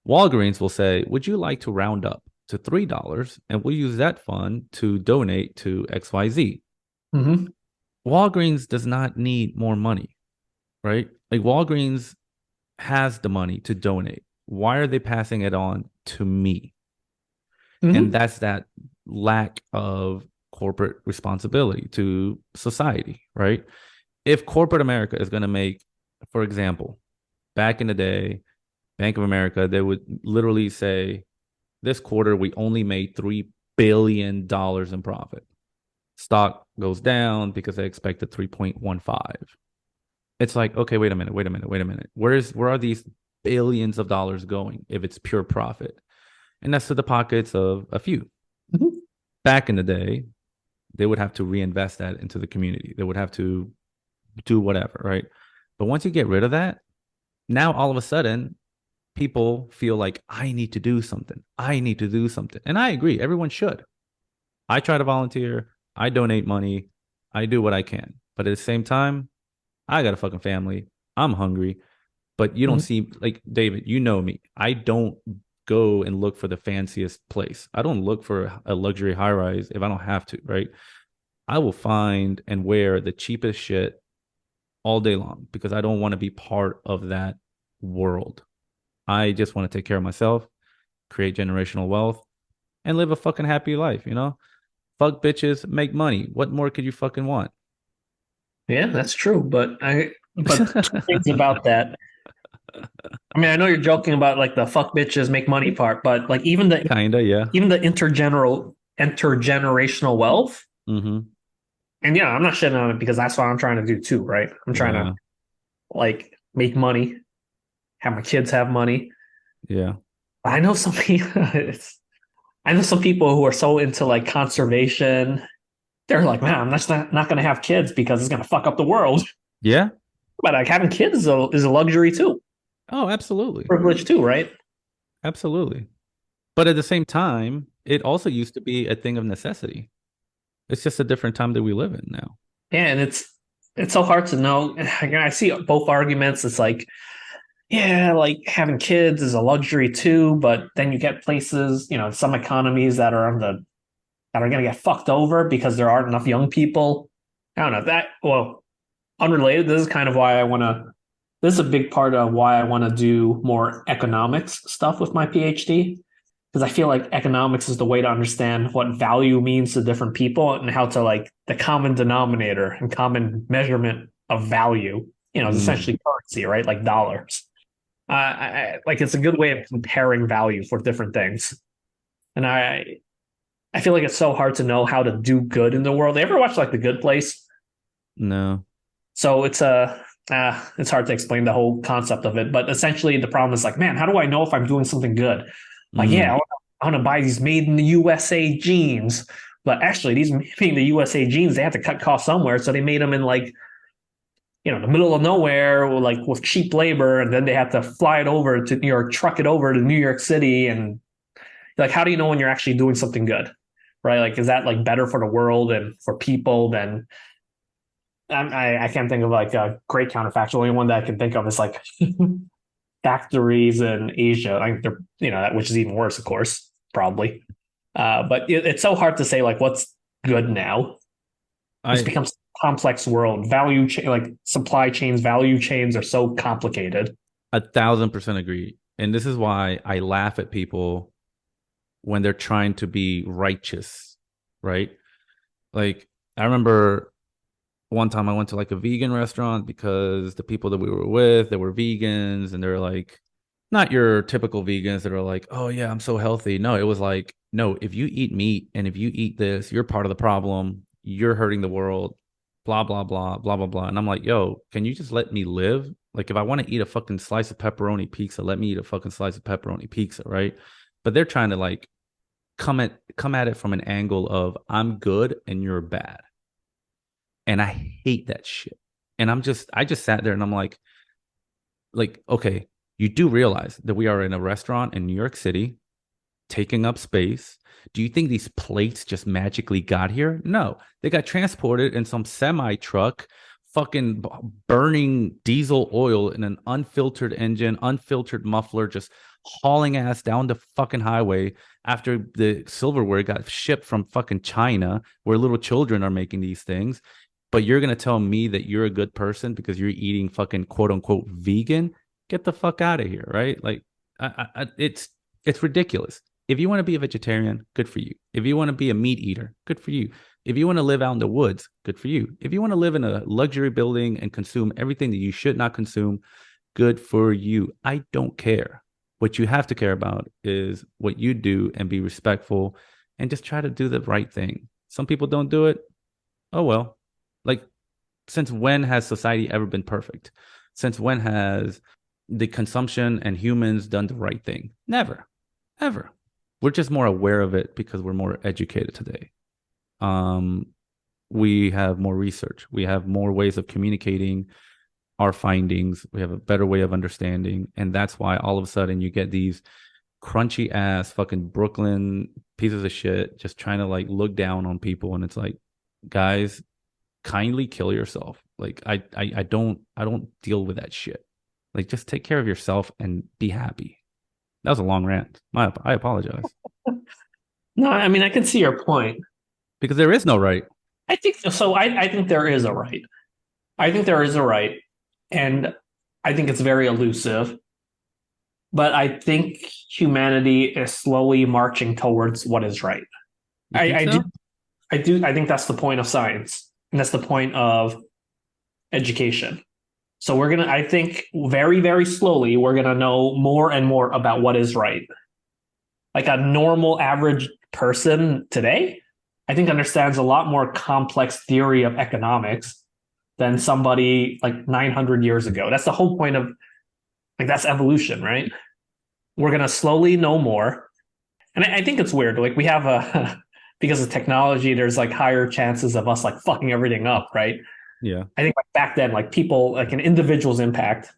Walgreens will say, would you like to round up to $3 and we'll use that fund to donate to XYZ. Mm-hmm. Walgreens does not need more money, right? Like Walgreens has the money to donate. Why are they passing it on to me? Mm-hmm. And that's that lack of corporate responsibility to society, right? If corporate America is going to make, for example, back in the day, Bank of America, they would literally say, this quarter, we only made $3 billion in profit. Stock goes down because they expected 3.15. It's like, okay, wait a minute. Where are these billions of dollars going if it's pure profit? And that's to the pockets of a few. Mm-hmm. Back in the day, they would have to reinvest that into the community. They would have to do whatever, right? But once you get rid of that, now all of a sudden, people feel like I need to do something. And I agree. Everyone should. I try to volunteer. I donate money. I do what I can. But at the same time, I got a fucking family. I'm hungry. But you don't see, like, David, you know me. I don't go and look for the fanciest place. I don't look for a luxury high rise if I don't have to, right? I will find and wear the cheapest shit all day long because I don't want to be part of that world. I just want to take care of myself, create generational wealth, and live a fucking happy life, Fuck bitches, make money. What more could you fucking want? Yeah, that's true. But But two things about that. I mean, I know you're joking about like the fuck bitches make money part, but like Kinda, yeah. even the intergenerational wealth. Mm-hmm. And yeah, I'm not shitting on it because that's what I'm trying to do too, right? I'm trying to Yeah. like make money, have my kids have money. Yeah. I know some people. I know some people who are so into like conservation. They're like, man, I'm just not going to have kids because it's going to fuck up the world. Yeah. But like having kids is a luxury too, Oh, absolutely. privilege too, right? Absolutely. But at the same time, it also used to be a thing of necessity. It's just a different time that we live in now. Yeah, and it's so hard to know. I see both arguments. It's like, yeah, like having kids is a luxury too, but then you get places, some economies that are going to get fucked over because there aren't enough young people. I don't know that. Well, unrelated. This is kind of why I want to. This is a big part of why I want to do more economics stuff with my PhD because I feel like economics is the way to understand what value means to different people and how to like the common denominator and common measurement of value. Is Mm, essentially currency, right? Like dollars. Like it's a good way of comparing value for different things. And I feel like it's so hard to know how to do good in the world. You ever watch like The Good Place? no. So it's hard to explain the whole concept of it, but essentially the problem is like, man, how do I know if I'm doing something good? Like, yeah, Mm, I want to buy these made in the USA jeans, but actually these made in the USA jeans, they have to cut costs somewhere, so they made them in like the middle of nowhere, or like with cheap labor, and then they have to fly it over to New York, truck it over to New York City, and like, how do you know when you're actually doing something good, right? Like, is that like better for the world and for people than I can't think of like a great counterfactual. The only one that I can think of is like factories in Asia. I think they're, which is even worse, of course, probably. But it's so hard to say like what's good now. This I becomes a complex world. Like supply chains, value chains are so complicated. 1,000% agree. And this is why I laugh at people when they're trying to be righteous, right? Like, I remember one time I went to like a vegan restaurant because the people that we were with, they were vegans and they're like, not your typical vegans that are like, oh yeah, I'm so healthy. No, it was like, no, if you eat meat and if you eat this, you're part of the problem. You're hurting the world, blah, blah, blah, blah, blah, blah. And I'm like, yo, can you just let me live? Like, if I want to eat a fucking slice of pepperoni pizza, let me eat a fucking slice of pepperoni pizza, right? But they're trying to like come at it from an angle of I'm good and you're bad. And I hate that shit. And I just sat there and I'm like, okay, you do realize that we are in a restaurant in New York City taking up space. Do you think these plates just magically got here? No, they got transported in some semi truck, fucking burning diesel oil in an unfiltered engine, unfiltered muffler, just hauling ass down the fucking highway after the silverware got shipped from fucking China, where little children are making these things. But you're gonna tell me that you're a good person because you're eating fucking quote unquote vegan? Get the fuck out of here, right? Like, it's ridiculous. If you want to be a vegetarian, good for you. If you want to be a meat eater, good for you. If you want to live out in the woods, good for you. If you want to live in a luxury building and consume everything that you should not consume, good for you. I don't care. What you have to care about is what you do and be respectful and just try to do the right thing. Some people don't do it. Oh well. Like, since when has society ever been perfect? Since when has the consumption and humans done the right thing? Never, ever. We're just more aware of it because we're more educated today. Um, we have more research. We have more ways of communicating our findings. We have a better way of understanding. And that's why all of a sudden you get these crunchy ass fucking Brooklyn pieces of shit just trying to like look down on people. And it's like, guys, kindly kill yourself. Like I don't deal with that shit. Like, just take care of yourself and be happy. That was a long rant. I apologize. No, I mean I can see your point. Because there is no right. I think so. I think there is a right. I think there is a right, and I think it's very elusive. But I think humanity is slowly marching towards what is right. You think I do. so? I do. I think that's the point of science, and that's the point of education. So I think very, very slowly, we're going to know more and more about what is right. Like a normal average person today, I think understands a lot more complex theory of economics than somebody like 900 years ago. That's the whole point of like, that's evolution, right? We're going to slowly know more. And I think it's weird. Like we have because of technology, there's like higher chances of us like fucking everything up, right? Yeah. I think like back then, like people, like an individual's impact,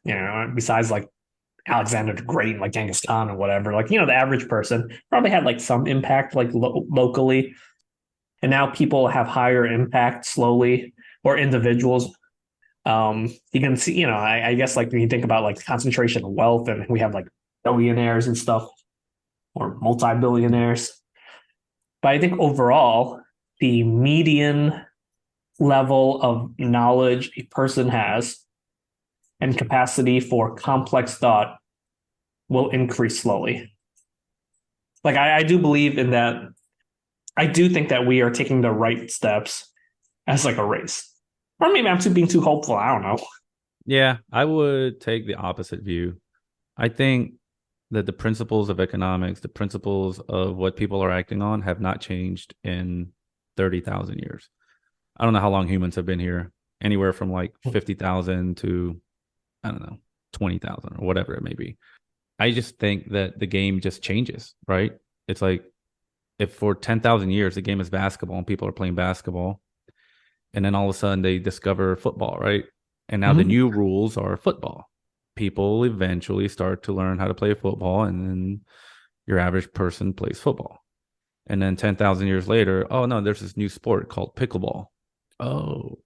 besides like Alexander the Great, like Genghis Khan or whatever, like, the average person probably had like some impact like locally. And now people have higher impact slowly, or individuals. You can see, I guess like when you think about like the concentration of wealth, and we have like billionaires and stuff, or multi-billionaires. But I think overall, the median level of knowledge a person has and capacity for complex thought will increase slowly. Like I do believe in that. I do think that we are taking the right steps as like a race. Or maybe I'm being too hopeful. I don't know. Yeah, I would take the opposite view. I think that the principles of economics, the principles of what people are acting on have not changed in 30,000 years. I don't know how long humans have been here, anywhere from like 50,000 to, I don't know, 20,000 or whatever it may be. I just think that the game just changes, right? It's like if for 10,000 years the game is basketball and people are playing basketball, and then all of a sudden they discover football, right? And now the new rules are football. People eventually start to learn how to play football, and then your average person plays football. And then 10,000 years later, oh no, there's this new sport called pickleball. Oh,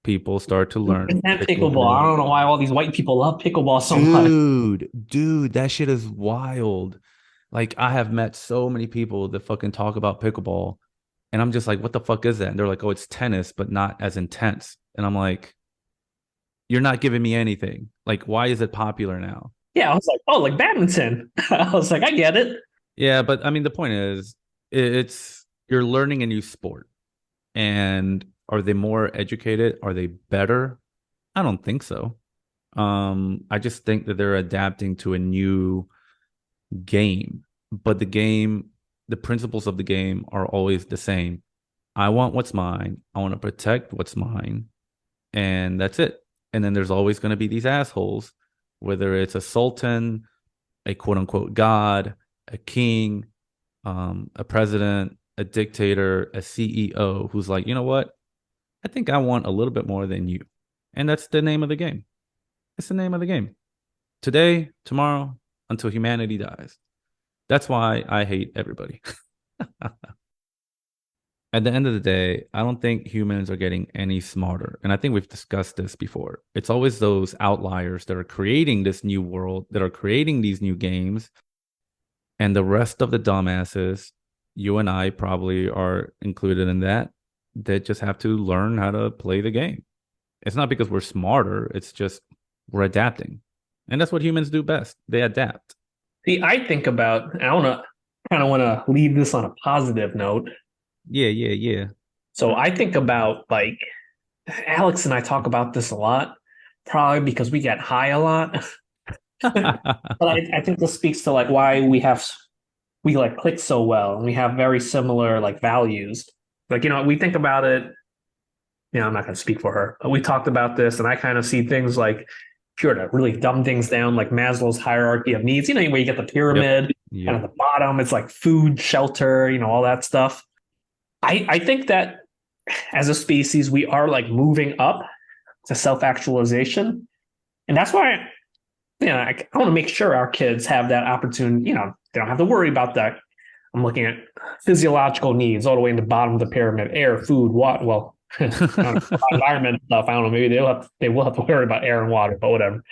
people start to learn Pickleball. I don't know why all these white people love pickleball so much. Dude, that shit is wild. Like I have met so many people that fucking talk about pickleball, and I'm just like, what the fuck is that? And they're like, oh, it's tennis, but not as intense. And I'm like, you're not giving me anything. Like, why is it popular now? Yeah, I was like, oh, like badminton. I was like, I get it. Yeah, but I mean, the point is, it's you're learning a new sport. And are they more educated? Are they better? I don't think so. I just think that they're adapting to a new game, but the principles of the game are always the same. I want what's mine. I want to protect what's mine, and that's it. And then there's always going to be these assholes, whether it's a sultan, a quote unquote god, a king, a president, a dictator, a CEO who's like, you know what? I think I want a little bit more than you. And that's the name of the game. It's the name of the game. Today, tomorrow, until humanity dies. That's why I hate everybody. At the end of the day, I don't think humans are getting any smarter. And I think we've discussed this before. It's always those outliers that are creating this new world, that are creating these new games. And the rest of the dumbasses, you and I probably are included in that just have to learn how to play the game. It's not because we're smarter, it's just we're adapting. And that's what humans do best. They adapt. See, I think about, I kind of want to leave this on a positive note. Yeah. So I think about like Alex and I talk about this a lot, probably because we get high a lot. But I think this speaks to like why we like click so well, and we have very similar like values. Like, we think about it, I'm not going to speak for her, but we talked about this, and I kind of see things like, if you were to really dumb things down, like Maslow's hierarchy of needs, where you get the pyramid, Yep. and at the bottom, it's like food, shelter, all that stuff. I think that as a species, we are like moving up to self-actualization. And that's why, I want to make sure our kids have that opportunity. They don't have to worry about that. I'm looking at physiological needs all the way in the bottom of the pyramid: air, food, water. Well, environment stuff. I don't know. Maybe they will have to worry about air and water, but whatever.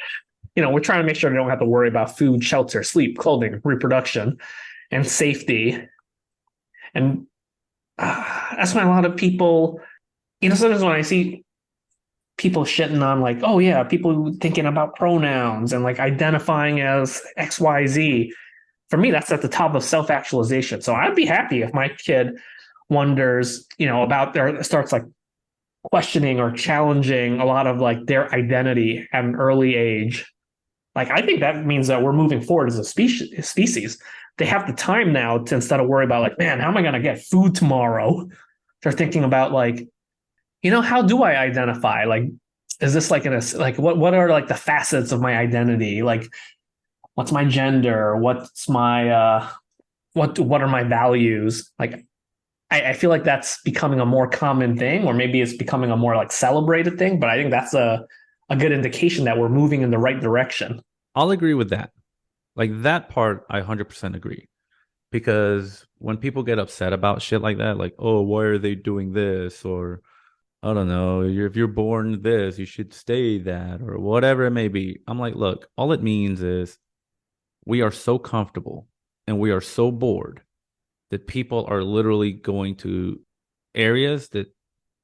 We're trying to make sure they don't have to worry about food, shelter, sleep, clothing, reproduction, and safety. And that's why a lot of people, sometimes when I see people shitting on like, oh yeah, people thinking about pronouns and like identifying as XYZ. For me, that's at the top of self-actualization. So I'd be happy if my kid wonders, starts like questioning or challenging a lot of like their identity at an early age. Like I think that means that we're moving forward as a species. They have the time now to, instead of worry about like, man, how am I going to get food tomorrow? They're thinking about like, how do I identify? Like, is this like like what are like the facets of my identity? Like, what's my gender? What's my what are my values? Like, I feel like that's becoming a more common thing, or maybe it's becoming a more like celebrated thing. But I think that's a good indication that we're moving in the right direction. I'll agree with that. Like that part, I 100% agree. Because when people get upset about shit like that, like, oh, why are they doing this? Or, I don't know, if you're born this, you should stay that, or whatever it may be. I'm like, look, all it means is we are so comfortable and we are so bored that people are literally going to areas that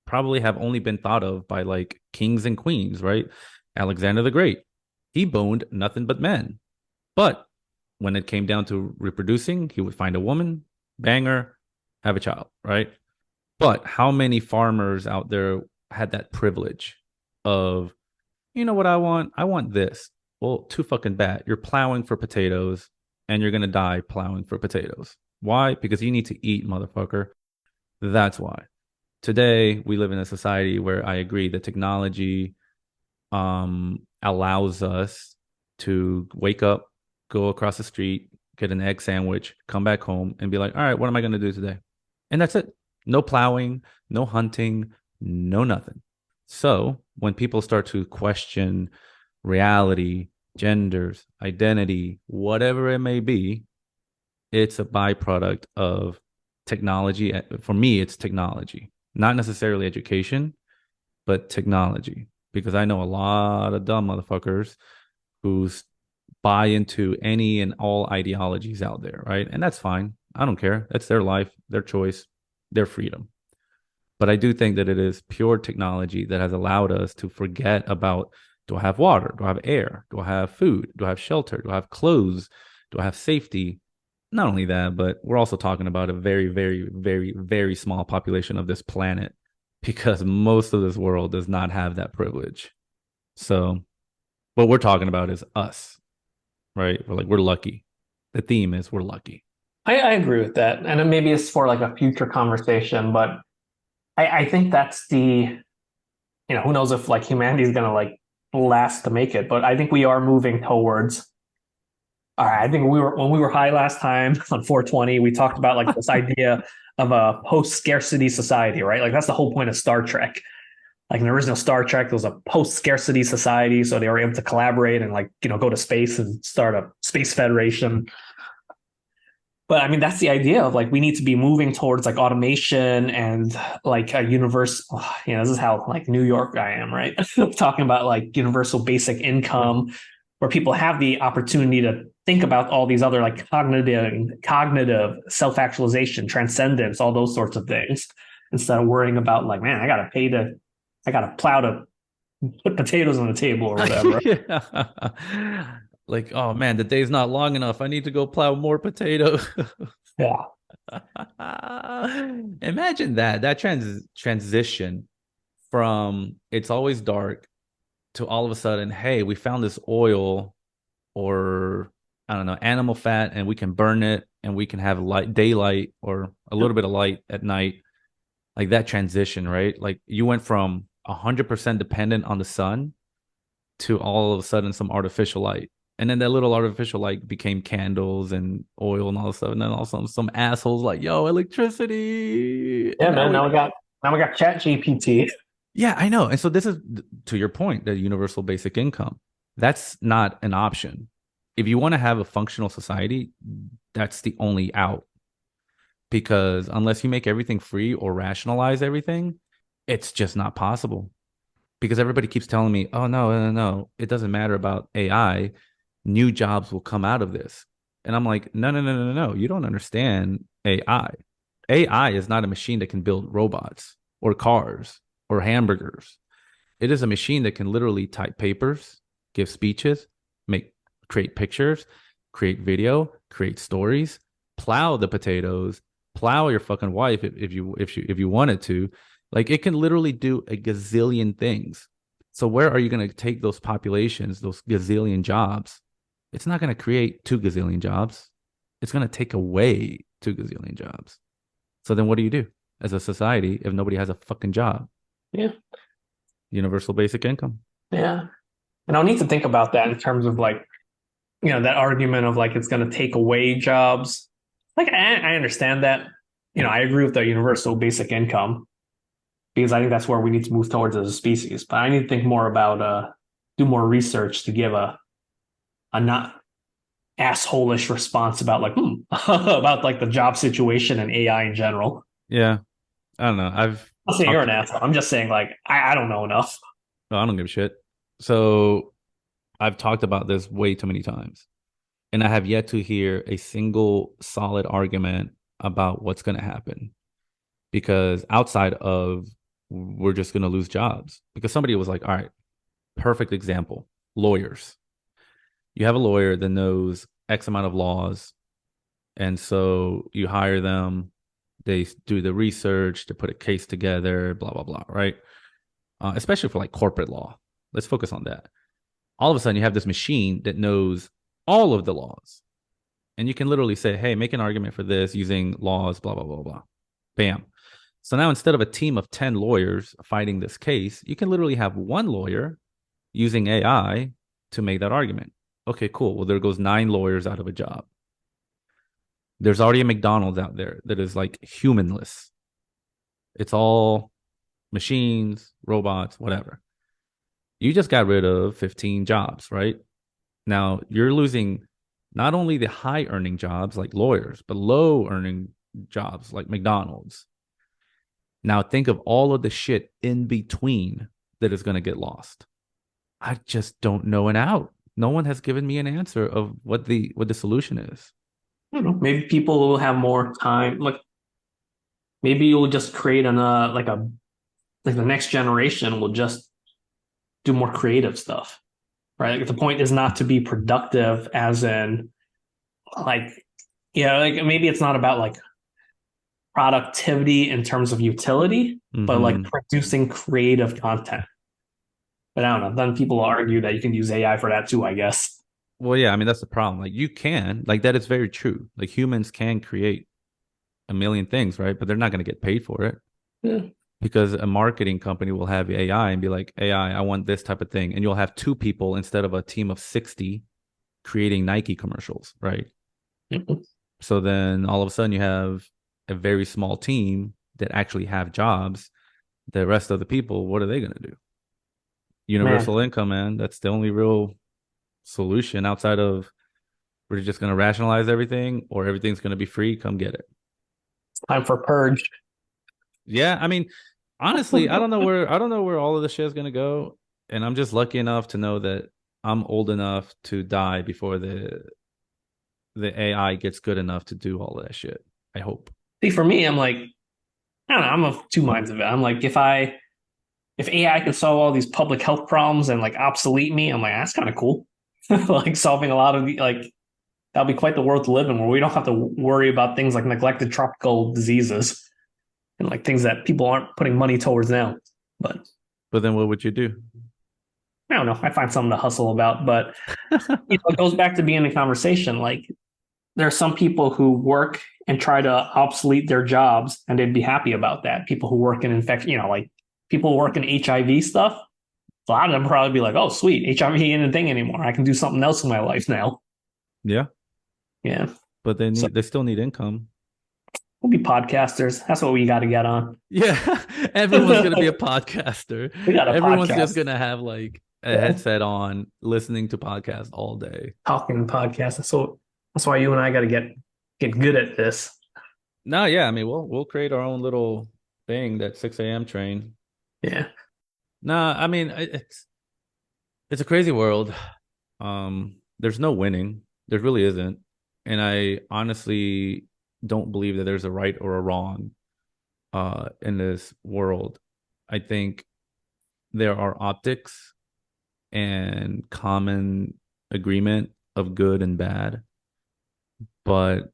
probably have only been thought of by like kings and queens, right? Alexander the Great, he boned nothing but men. But when it came down to reproducing, he would find a woman, bang her, have a child, right? But how many farmers out there had that privilege of, you know what I want? I want this. Well, too fucking bad. You're plowing for potatoes and you're going to die plowing for potatoes. Why? Because you need to eat, motherfucker. That's why. Today, we live in a society where I agree that technology allows us to wake up, go across the street, get an egg sandwich, come back home, and be like, all right, what am I going to do today? And that's it. No plowing, no hunting, no nothing. So when people start to question reality, genders, identity, whatever it may be, it's a byproduct of technology. For me, it's technology, not necessarily education, but technology. Because I know a lot of dumb motherfuckers who buy into any and all ideologies out there, right? And that's fine. I don't care. That's their life, their choice, their freedom. But I do think that it is pure technology that has allowed us to forget about, do I have water? Do I have air? Do I have food? Do I have shelter? Do I have clothes? Do I have safety? Not only that, but we're also talking about a very, very, very, very small population of this planet, because most of this world does not have that privilege. So what we're talking about is us, right? We're lucky. The theme is we're lucky. I agree with that, and then maybe it's for like a future conversation. But I think that's who knows if like humanity is gonna like last to make it. But I think we are moving towards. All right, I think when we were high last time on 420, we talked about like this idea of a post-scarcity society, right? Like that's the whole point of Star Trek. Like in the original Star Trek, there was a post-scarcity society, so they were able to collaborate and like go to space and start a space federation. But I mean, that's the idea of like we need to be moving towards like automation and like a universe. This is how like New York I am, right? Talking about like universal basic income, where people have the opportunity to think about all these other like cognitive self-actualization, transcendence, all those sorts of things, instead of worrying about like, man, I got to plow to put potatoes on the table or whatever. Yeah. Like, oh man, the day's not long enough. I need to go plow more potatoes. Yeah. Imagine that transition from it's always dark to all of a sudden, hey, we found this oil, or I don't know, animal fat, and we can burn it and we can have light, daylight, or a little bit of light at night. Like that transition, right? Like you went from 100% dependent on the sun to all of a sudden some artificial light. And then that little artificial light became candles and oil and all this stuff. And then also some assholes like, yo, electricity. Yeah, And now man. we, Now we got Chat GPT. yeah, I know. And so this is to your point, the universal basic income. That's not an option. If you want to have a functional society, that's the only out. Because unless you make everything free or rationalize everything, it's just not possible. Because everybody keeps telling me, oh, no, no, no, it doesn't matter about AI. New jobs will come out of this. And I'm like, no, no, no, no, no. You don't understand AI. AI is not a machine that can build robots or cars or hamburgers. It is a machine that can literally type papers, give speeches, create pictures, create video, create stories, plow the potatoes, plow your fucking wife if you wanted to, Like it can literally do a gazillion things. So where are you going to take those populations, those gazillion jobs? It's not going to create 2 gazillion jobs. It's going to take away 2 gazillion jobs. So then what do you do as a society if nobody has a fucking job? Yeah. Universal basic income. Yeah. And I'll need to think about that in terms of like, that argument of like it's going to take away jobs. Like I understand that. I agree with the universal basic income because I think that's where we need to move towards as a species. But I need to think more about do more research to give a not asshole-ish response about like about like the job situation and AI in general. Yeah. I don't know. I'm not saying you're an asshole. I'm just saying like I don't know enough. No, I don't give a shit. So I've talked about this way too many times, and I have yet to hear a single solid argument about what's going to happen. Because outside of we're just going to lose jobs, because somebody was like, all right, perfect example, lawyers. You have a lawyer that knows X amount of laws, and so you hire them. They do the research to put a case together, blah blah blah, right? Especially for like corporate law. Let's focus on that. All of a sudden, you have this machine that knows all of the laws, and you can literally say, "Hey, make an argument for this using laws, blah blah blah blah." Bam. So now instead of a team of 10 lawyers fighting this case, you can literally have one lawyer using AI to make that argument. Okay, cool. Well, there goes 9 lawyers out of a job. There's already a McDonald's out there that is like humanless. It's all machines, robots, whatever. You just got rid of 15 jobs, right? Now you're losing not only the high earning jobs like lawyers, but low earning jobs like McDonald's. Now think of all of the shit in between that is going to get lost. I just don't know an out. No one has given me an answer of what the solution is. I don't know. Maybe people will have more time. Like maybe you'll just create like the next generation will just do more creative stuff, right? Like the point is not to be productive, as in like like maybe it's not about like productivity in terms of utility, but like producing creative content. But I don't know. Then people will argue that you can use AI for that too, I guess. Well, yeah, I mean that's the problem. Like you can, like that is very true. Like humans can create a million things, right? But they're not going to get paid for it. Yeah. Because a marketing company will have AI and be like, AI, I want this type of thing. And you'll have 2 people instead of a team of 60 creating Nike commercials, right? Mm-hmm. So then all of a sudden you have a very small team that actually have jobs. The rest of the people, what are they going to do? Universal income, man. That's the only real solution outside of we're just going to rationalize everything or everything's going to be free. Come get it. It's time for purge. Yeah, I mean, honestly, I don't know where all of the shit is gonna go, and I'm just lucky enough to know that I'm old enough to die before the AI gets good enough to do all of that shit. I hope. See, for me, I'm like, I don't know, I'm of two minds of it. I'm like, if AI could solve all these public health problems and like obsolete me, I'm like, that's kind of cool. Like solving a lot of the like that'll be quite the world to live in where we don't have to worry about things like neglected tropical diseases and like things that people aren't putting money towards now. But then what would you do? I don't know. I find something to hustle about, but it goes back to being a conversation. Like there are some people who work and try to obsolete their jobs, and they'd be happy about that. People who work in infection, like people who work in HIV stuff. A lot of them probably be like, "Oh, sweet, HIV ain't a thing anymore. I can do something else in my life now." Yeah, yeah. But they still need income. We'll be podcasters. That's what we got to get on. Yeah, everyone's gonna be a podcaster. We got a Everyone's podcast. just gonna have like a headset on, listening to podcasts all day. Talking podcasts. So that's why you and I got to get good at this. No, yeah, I mean we'll create our own little thing, that 6 a.m. train. Yeah. No, I mean it's a crazy world. There's no winning. There really isn't. And I honestly don't believe that there's a right or a wrong in this world. I think there are optics and common agreement of good and bad. But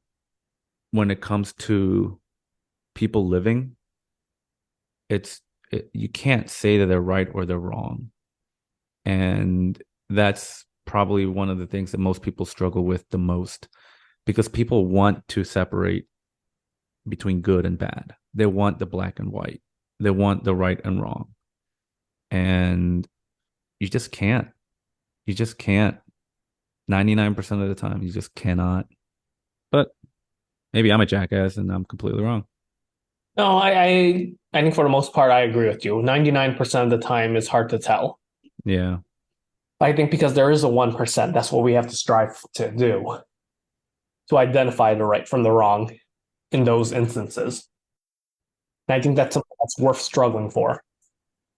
when it comes to people living, you can't say that they're right or they're wrong. And that's probably one of the things that most people struggle with the most, because people want to separate between good and bad. They want the black and white. They want the right and wrong. And you just can't. You just can't. 99% of the time, you just cannot. But maybe I'm a jackass and I'm completely wrong. No, I think for the most part I agree with you. 99% of the time it's hard to tell. Yeah. I think because there is a 1%, that's what we have to strive to do, to identify the right from the wrong in those instances. And I think that's something that's worth struggling for.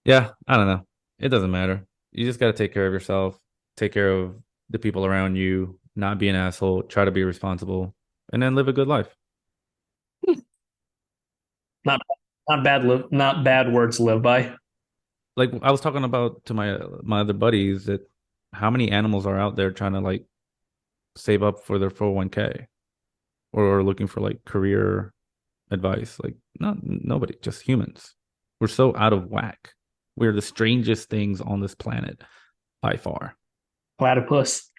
Yeah. I don't know. It doesn't matter. You just got to take care of yourself, take care of the people around you, not be an asshole, try to be responsible, and then live a good life. Not not bad words to live by. Like I was talking about to my other buddies, that how many animals are out there trying to like save up for their 401k, or looking for like career advice. Like not nobody, just humans. We're so out of whack. We're the strangest things on this planet by far. Platypus.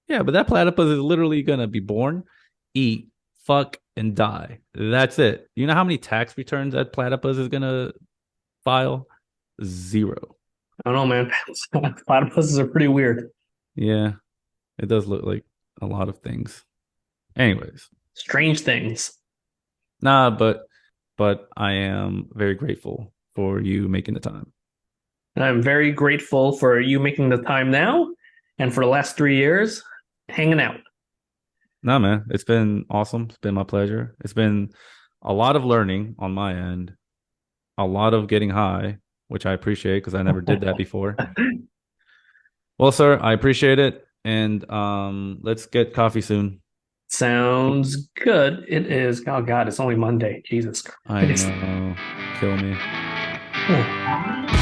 Yeah, but that platypus is literally gonna be born, eat, fuck, and die. That's it. You know how many tax returns that platypus is gonna file? Zero. I don't know, man. Platypuses are pretty weird. Yeah, it does look like a lot of things. Anyways, Strange things. nah, but I am very grateful for you making the time. And I'm very grateful for you making the time now and for the last 3 years hanging out. Nah, man, it's been awesome. It's been my pleasure. It's been a lot of learning on my end, a lot of getting high, which I appreciate because I never did that before. Well, sir, I appreciate it. And let's get coffee soon. Sounds good. It is. Oh, God, it's only Monday. Jesus I Christ. know. Kill me. Huh.